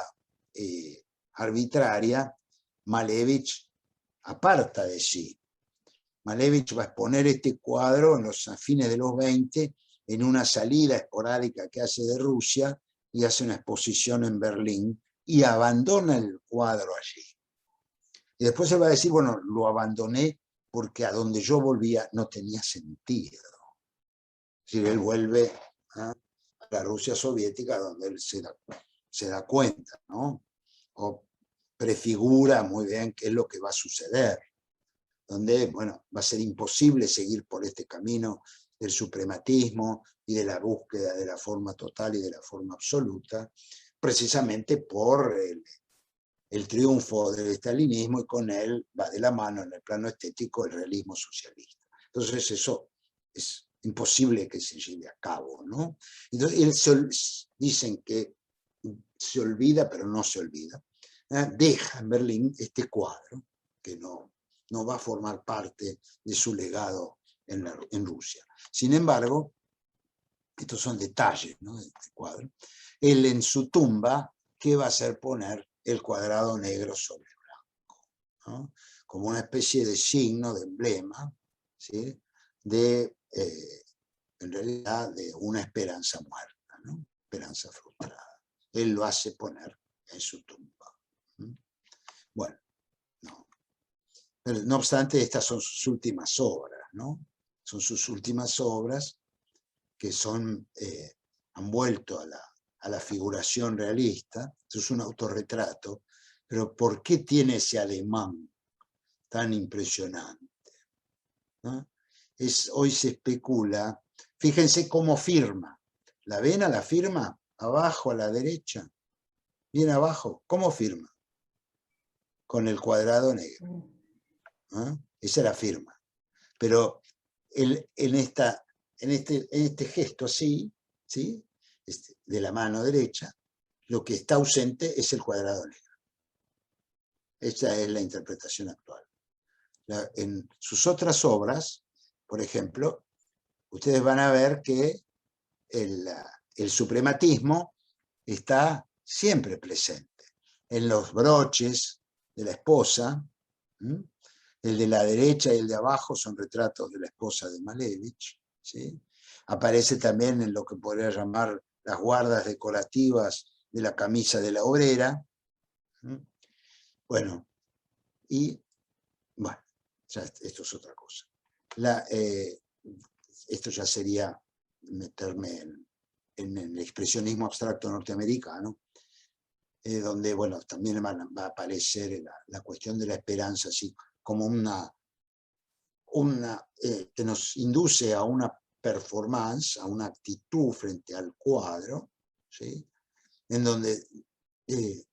arbitraria, Malevich aparta de sí. Malevich va a exponer este cuadro a fines de los 20 en una salida esporádica que hace de Rusia, y hace una exposición en Berlín y abandona el cuadro allí. Y después se va a decir, bueno, lo abandoné porque a donde yo volvía no tenía sentido. Es decir, él vuelve a la Rusia soviética, donde él se da cuenta, ¿no? O prefigura muy bien qué es lo que va a suceder, donde, bueno, va a ser imposible seguir por este camino del suprematismo y de la búsqueda de la forma total y de la forma absoluta, precisamente por el triunfo del estalinismo, y con él va de la mano en el plano estético el realismo socialista. Entonces eso es imposible que se lleve a cabo, ¿no? Entonces dicen que se olvida, pero no se olvida. Deja en Berlín este cuadro que no va a formar parte de su legado en Rusia. Sin embargo, estos son detalles, ¿no?, de este cuadro. Él en su tumba, ¿qué va a hacer? Poner el cuadrado negro sobre blanco, ¿no?, como una especie de signo, de emblema, ¿sí?, en realidad de una esperanza muerta, ¿no?, esperanza frustrada. Él lo hace poner en su tumba. Bueno, no obstante, estas son sus últimas obras, ¿no? Son sus últimas obras que han vuelto a la figuración realista. Esto es un autorretrato, pero ¿por qué tiene ese alemán tan impresionante? ¿No? Hoy se especula, fíjense cómo firma. ¿La ven a la firma? Abajo a la derecha, bien abajo, ¿cómo firma? Con el cuadrado negro. Esa es la firma. Pero en este gesto así, ¿sí?, de la mano derecha, lo que está ausente es el cuadrado negro. Esa es la interpretación actual. En sus otras obras, por ejemplo, ustedes van a ver que el suprematismo está siempre presente. En los broches de la esposa, el de la derecha y el de abajo son retratos de la esposa de Malevich, ¿sí? Aparece también en lo que podría llamar las guardas decorativas de la camisa de la obrera. Bueno, ya esto es otra cosa. Esto ya sería meterme en el expresionismo abstracto norteamericano, donde, bueno, también va a aparecer la cuestión de la esperanza, así como que nos induce a una performance, a una actitud frente al cuadro, ¿sí? En donde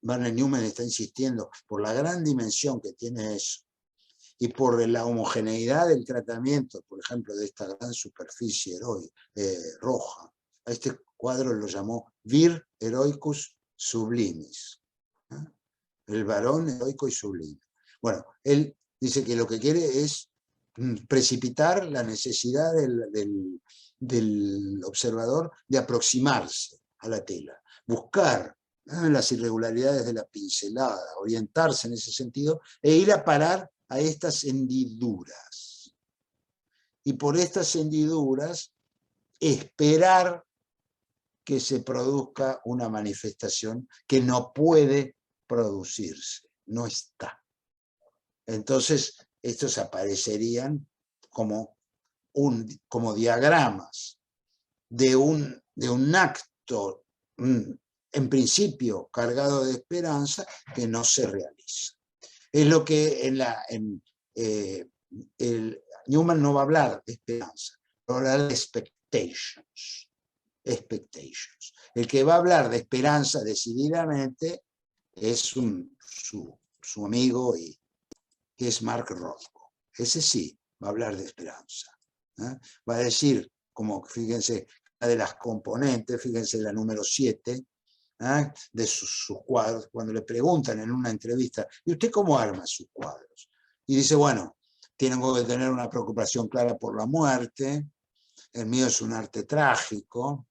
Werner Neumann está insistiendo por la gran dimensión que tiene eso, y por la homogeneidad del tratamiento, por ejemplo, de esta gran superficie roja. A este cuadro lo llamó Vir Heroicus Sublimis, ¿eh? El varón heroico y sublime. Bueno, él dice que lo que quiere es precipitar la necesidad del observador de aproximarse a la tela, buscar las irregularidades de la pincelada, orientarse en ese sentido e ir a parar a estas hendiduras. Y por estas hendiduras esperar que se produzca una manifestación que no puede producirse, no está. Entonces, estos aparecerían como diagramas de un acto, en principio cargado de esperanza, que no se realiza. Es lo que Neumann no va a hablar de esperanza, va a hablar de expectations. El que va a hablar de esperanza decididamente es su amigo, que es Mark Rothko. Ese sí va a hablar de esperanza. Va a decir, como fíjense, una de las componentes, fíjense la número 7, de sus cuadros, cuando le preguntan en una entrevista, ¿y usted cómo arma sus cuadros? Y dice, bueno, tengo que tener una preocupación clara por la muerte, el mío es un arte trágico,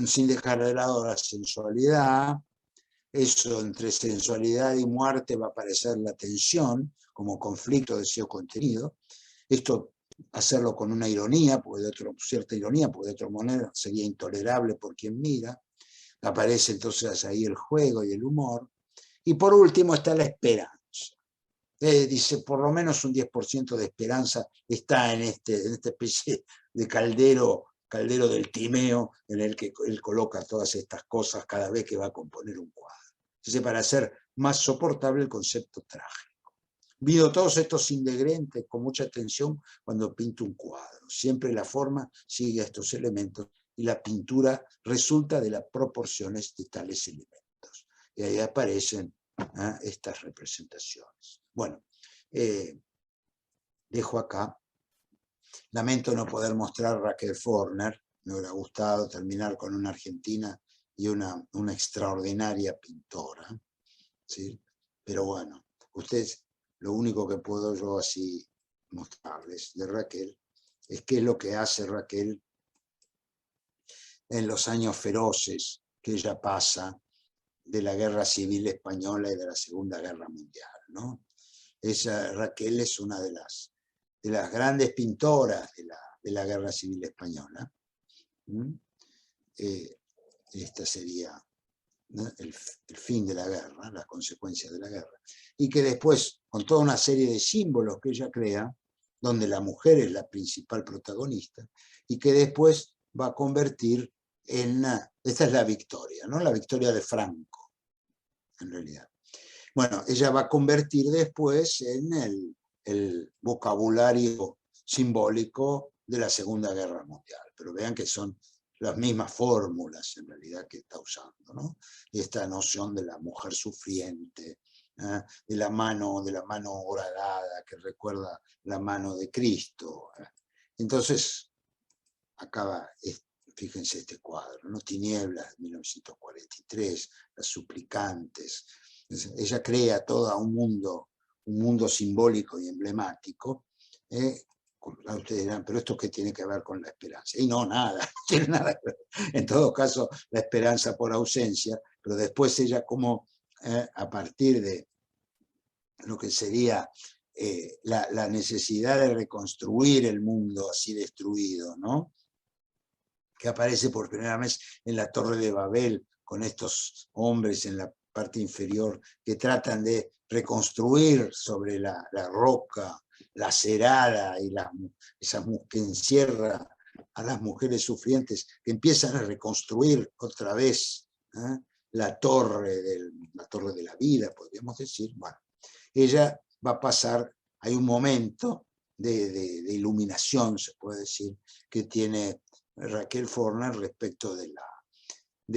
sin dejar de lado la sensualidad, eso entre sensualidad y muerte va a aparecer la tensión, como conflicto, deseo, contenido. Esto hacerlo con una ironía, cierta ironía, porque de otra manera sería intolerable por quien mira. Aparece entonces ahí el juego y el humor. Y por último está la esperanza. Dice, por lo menos un 10% de esperanza está en esta especie de caldero del Timeo, en el que él coloca todas estas cosas cada vez que va a componer un cuadro. Entonces, para hacer más soportable el concepto trágico. Mido todos estos ingredientes con mucha atención cuando pinto un cuadro. Siempre la forma sigue a estos elementos y la pintura resulta de las proporciones de tales elementos. Y ahí aparecen estas representaciones. Bueno, dejo acá. Lamento no poder mostrar a Raquel Forner. Me hubiera gustado terminar con una argentina y una extraordinaria pintora, ¿sí? Pero bueno, ustedes, lo único que puedo yo así mostrarles de Raquel es qué es lo que hace Raquel en los años feroces que ella pasa de la Guerra Civil Española y de la Segunda Guerra Mundial, ¿no? Raquel es una de las grandes pintoras de la Guerra Civil Española. Esta sería, ¿no?, el fin de la guerra, las consecuencias de la guerra, y que después, con toda una serie de símbolos que ella crea, donde la mujer es la principal protagonista, y que después va a convertir esta es la victoria, ¿no? La victoria de Franco, en realidad. Bueno, ella va a convertir después en el vocabulario simbólico de la Segunda Guerra Mundial. Pero vean que son las mismas fórmulas en realidad que está usando, ¿no? Esta noción de la mujer sufriente, de la mano horadada que recuerda la mano de Cristo. Entonces, acaba, fíjense este cuadro, ¿no? Tinieblas, 1943, Las Suplicantes. Ella crea todo un mundo simbólico y emblemático. Ustedes dirán, pero ¿esto qué tiene que ver con la esperanza? Y no, nada, no tiene nada que ver. En todo caso, la esperanza por ausencia, pero después ella como a partir de lo que sería la necesidad de reconstruir el mundo así destruido, ¿no? Que aparece por primera vez en la Torre de Babel, con estos hombres en la parte inferior que tratan de reconstruir sobre la roca lacerada y que encierra a las mujeres sufrientes que empiezan a reconstruir otra vez la torre de la vida, podríamos decir. Bueno, ella va a pasar, hay un momento de iluminación, se puede decir, que tiene Raquel Forner respecto de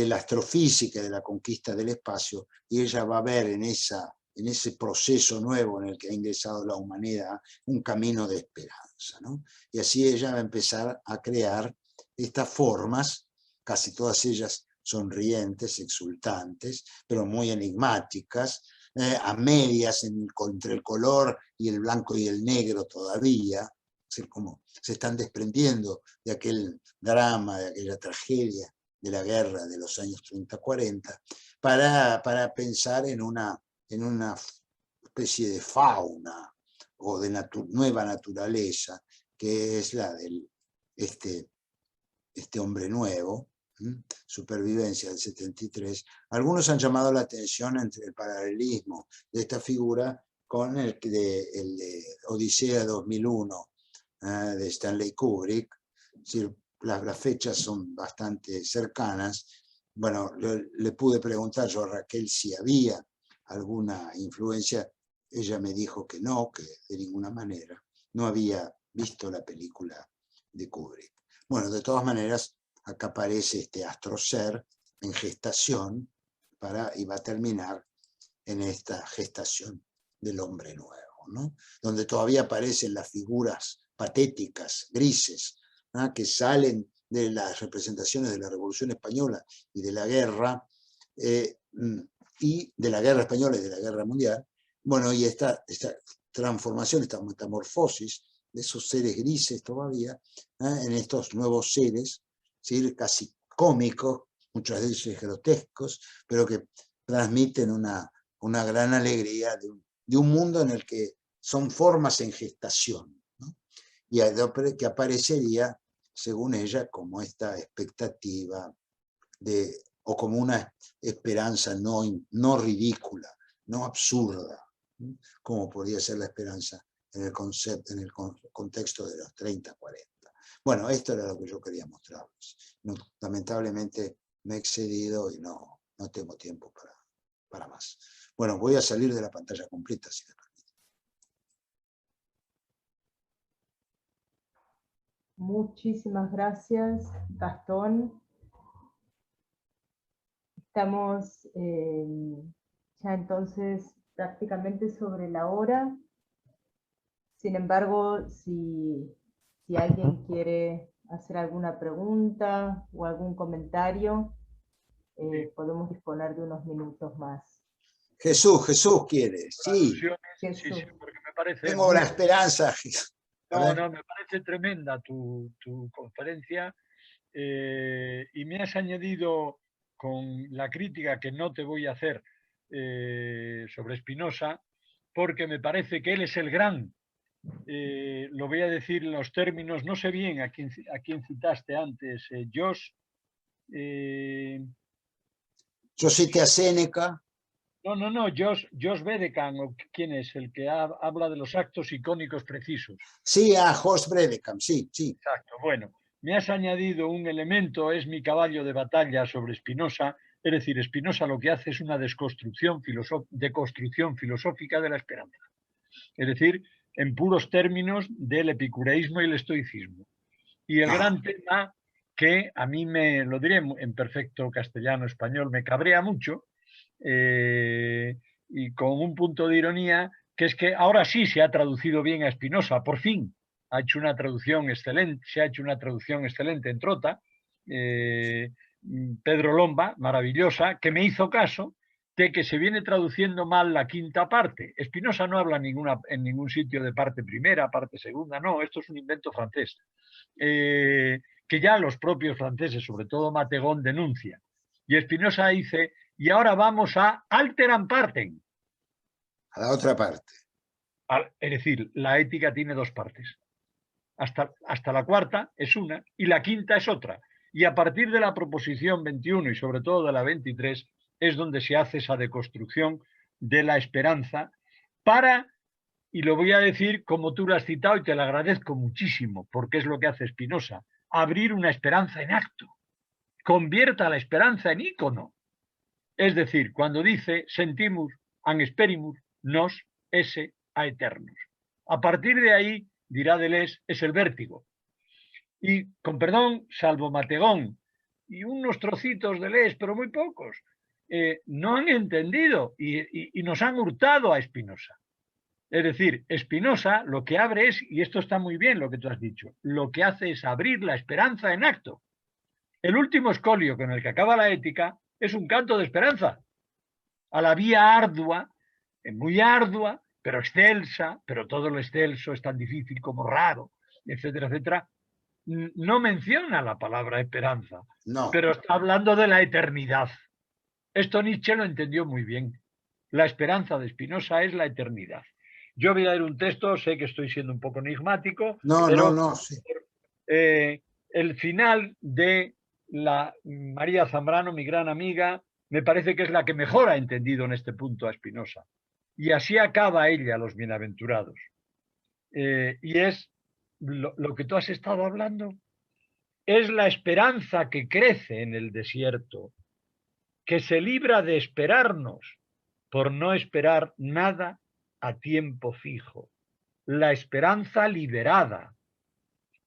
la astrofísica, de la conquista del espacio, y ella va a ver en ese proceso nuevo en el que ha ingresado la humanidad un camino de esperanza, ¿no? Y así ella va a empezar a crear estas formas, casi todas ellas sonrientes, exultantes, pero muy enigmáticas, a medias entre el color y el blanco y el negro todavía, es decir, como se están desprendiendo de aquel drama, de aquella tragedia de la guerra de los años 30-40, para pensar en una especie de fauna o de nueva naturaleza, que es la de este hombre nuevo, Supervivencia del 73. Algunos han llamado la atención entre el paralelismo de esta figura con el de Odisea 2001 de Stanley Kubrick. Es decir, las fechas son bastante cercanas. Bueno, le pude preguntar yo a Raquel si había alguna influencia. Ella me dijo que no, que de ninguna manera. No había visto la película de Kubrick. Bueno, de todas maneras, acá aparece este astroser en gestación y va a terminar en esta gestación del hombre nuevo, ¿no? Donde todavía aparecen las figuras patéticas, grises, ¿no? Que salen de las representaciones de la Revolución Española y de la guerra, y de la guerra española y de la guerra mundial. Bueno, y esta transformación, esta metamorfosis de esos seres grises todavía, en estos nuevos seres, ¿sí? Casi cómicos, muchas veces grotescos, pero que transmiten una gran alegría de un mundo en el que son formas en gestación, ¿no? Y que aparecería, según ella, como esta expectativa o como una esperanza no ridícula, no absurda, ¿no? Como podría ser la esperanza en el contexto de los 30, 40. Bueno, esto era lo que yo quería mostrarles. Lamentablemente me he excedido y no tengo tiempo para más. Bueno, voy a salir de la pantalla completa, si me permite. Muchísimas gracias, Gastón. Estamos ya entonces prácticamente sobre la hora. Sin embargo, si alguien quiere hacer alguna pregunta o algún comentario, podemos disponer de unos minutos más. Jesús quiere, sí. Jesús. Sí, porque me parece... Tengo la esperanza. No, me parece tremenda tu conferencia, y me has añadido con la crítica que no te voy a hacer sobre Spinoza, porque me parece que él es el gran, lo voy a decir en los términos, no sé bien a quién citaste antes, Josh. Yo cité a Séneca. No, Josh Bedekamp, ¿quién es? El que habla de los actos icónicos precisos. Sí, a Horst Bredekamp, sí. Exacto, bueno, me has añadido un elemento, es mi caballo de batalla sobre Spinoza, es decir, Spinoza lo que hace es una deconstrucción filosófica de la esperanza. Es decir, en puros términos del epicureísmo y el estoicismo. Y el gran tema que a mí lo diré en perfecto castellano español, me cabrea mucho, y con un punto de ironía, que es que ahora sí se ha traducido bien a Spinoza, por fin ha hecho una traducción excelente, se ha hecho una traducción excelente en Trota, Pedro Lomba, maravillosa, que me hizo caso de que se viene traduciendo mal la quinta parte. Spinoza no habla en ningún sitio de parte primera, parte segunda, no, esto es un invento francés, que ya los propios franceses, sobre todo Mategón, denuncia. Y Spinoza dice, y ahora vamos a alteram partem. A la otra parte. Es decir, la ética tiene dos partes. Hasta la cuarta es una y la quinta es otra. Y a partir de la proposición 21 y sobre todo de la 23 es donde se hace esa deconstrucción de la esperanza y lo voy a decir como tú lo has citado y te lo agradezco muchísimo, porque es lo que hace Spinoza, abrir una esperanza en acto. Convierta la esperanza en ícono. Es decir, cuando dice sentimus an esperimus nos esse a eternos. A partir de ahí, dirá Deleuze, es el vértigo. Y, con perdón, salvo Mategón y unos trocitos de Deleuze, pero muy pocos, no han entendido y nos han hurtado a Spinoza. Es decir, Spinoza lo que abre es, y esto está muy bien lo que tú has dicho, lo que hace es abrir la esperanza en acto. El último escolio con el que acaba la ética es un canto de esperanza a la vía ardua, muy ardua, pero excelsa, pero todo lo excelso es tan difícil como raro, etcétera, etcétera. No menciona la palabra esperanza, No. pero está hablando de la eternidad. Esto Nietzsche lo entendió muy bien. La esperanza de Spinoza es la eternidad. Yo voy a leer un texto, sé que estoy siendo un poco enigmático, pero Sí. El final de la María Zambrano, mi gran amiga, me parece que es la que mejor ha entendido en este punto a Spinoza. Y así acaba ella, Los Bienaventurados. Y es lo que tú has estado hablando, es la esperanza que crece en el desierto, que se libra de esperarnos por no esperar nada a tiempo fijo. La esperanza liberada,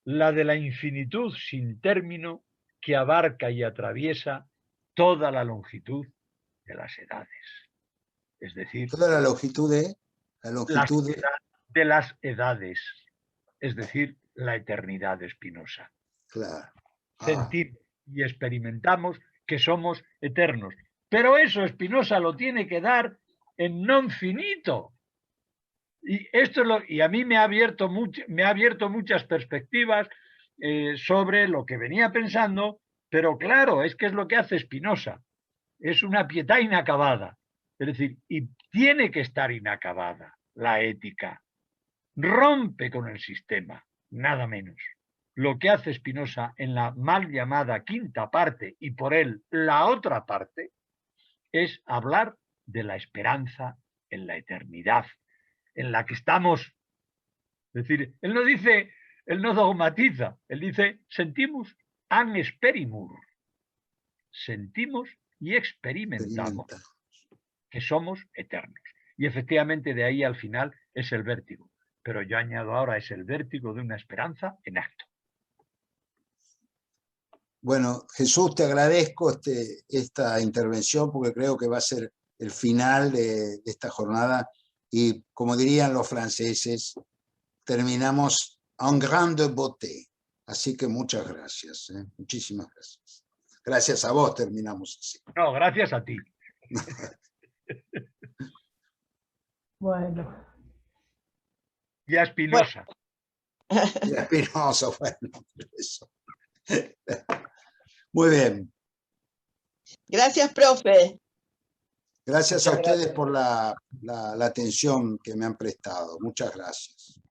la de la infinitud sin término que abarca y atraviesa toda la longitud de las edades. Es decir, toda la longitud de... de las edades. Es decir, la eternidad de Spinoza. Claro. Sentimos y experimentamos que somos eternos. Pero eso Spinoza lo tiene que dar en non finito. Y esto y a mí me ha abierto muchas perspectivas sobre lo que venía pensando, pero claro, es que es lo que hace Spinoza. Es una pietà inacabada. Es decir, y tiene que estar inacabada la ética. Rompe con el sistema, nada menos. Lo que hace Spinoza en la mal llamada quinta parte y por él la otra parte es hablar de la esperanza en la eternidad, en la que estamos. Es decir, él no dogmatiza, él dice sentimus an experimur. Sentimos y experimentamos que somos eternos. Y efectivamente de ahí al final es el vértigo. Pero yo añado ahora, es el vértigo de una esperanza en acto. Bueno, Jesús, te agradezco esta intervención porque creo que va a ser el final de esta jornada y, como dirían los franceses, terminamos en grande beauté. Así que muchas gracias, muchísimas gracias. Gracias a vos terminamos así. No, gracias a ti. Bueno. Y a Spinoza. Y a Spinoza, bueno, eso. Muy bien. Gracias, profe. Gracias a ustedes por la atención que me han prestado. Muchas gracias.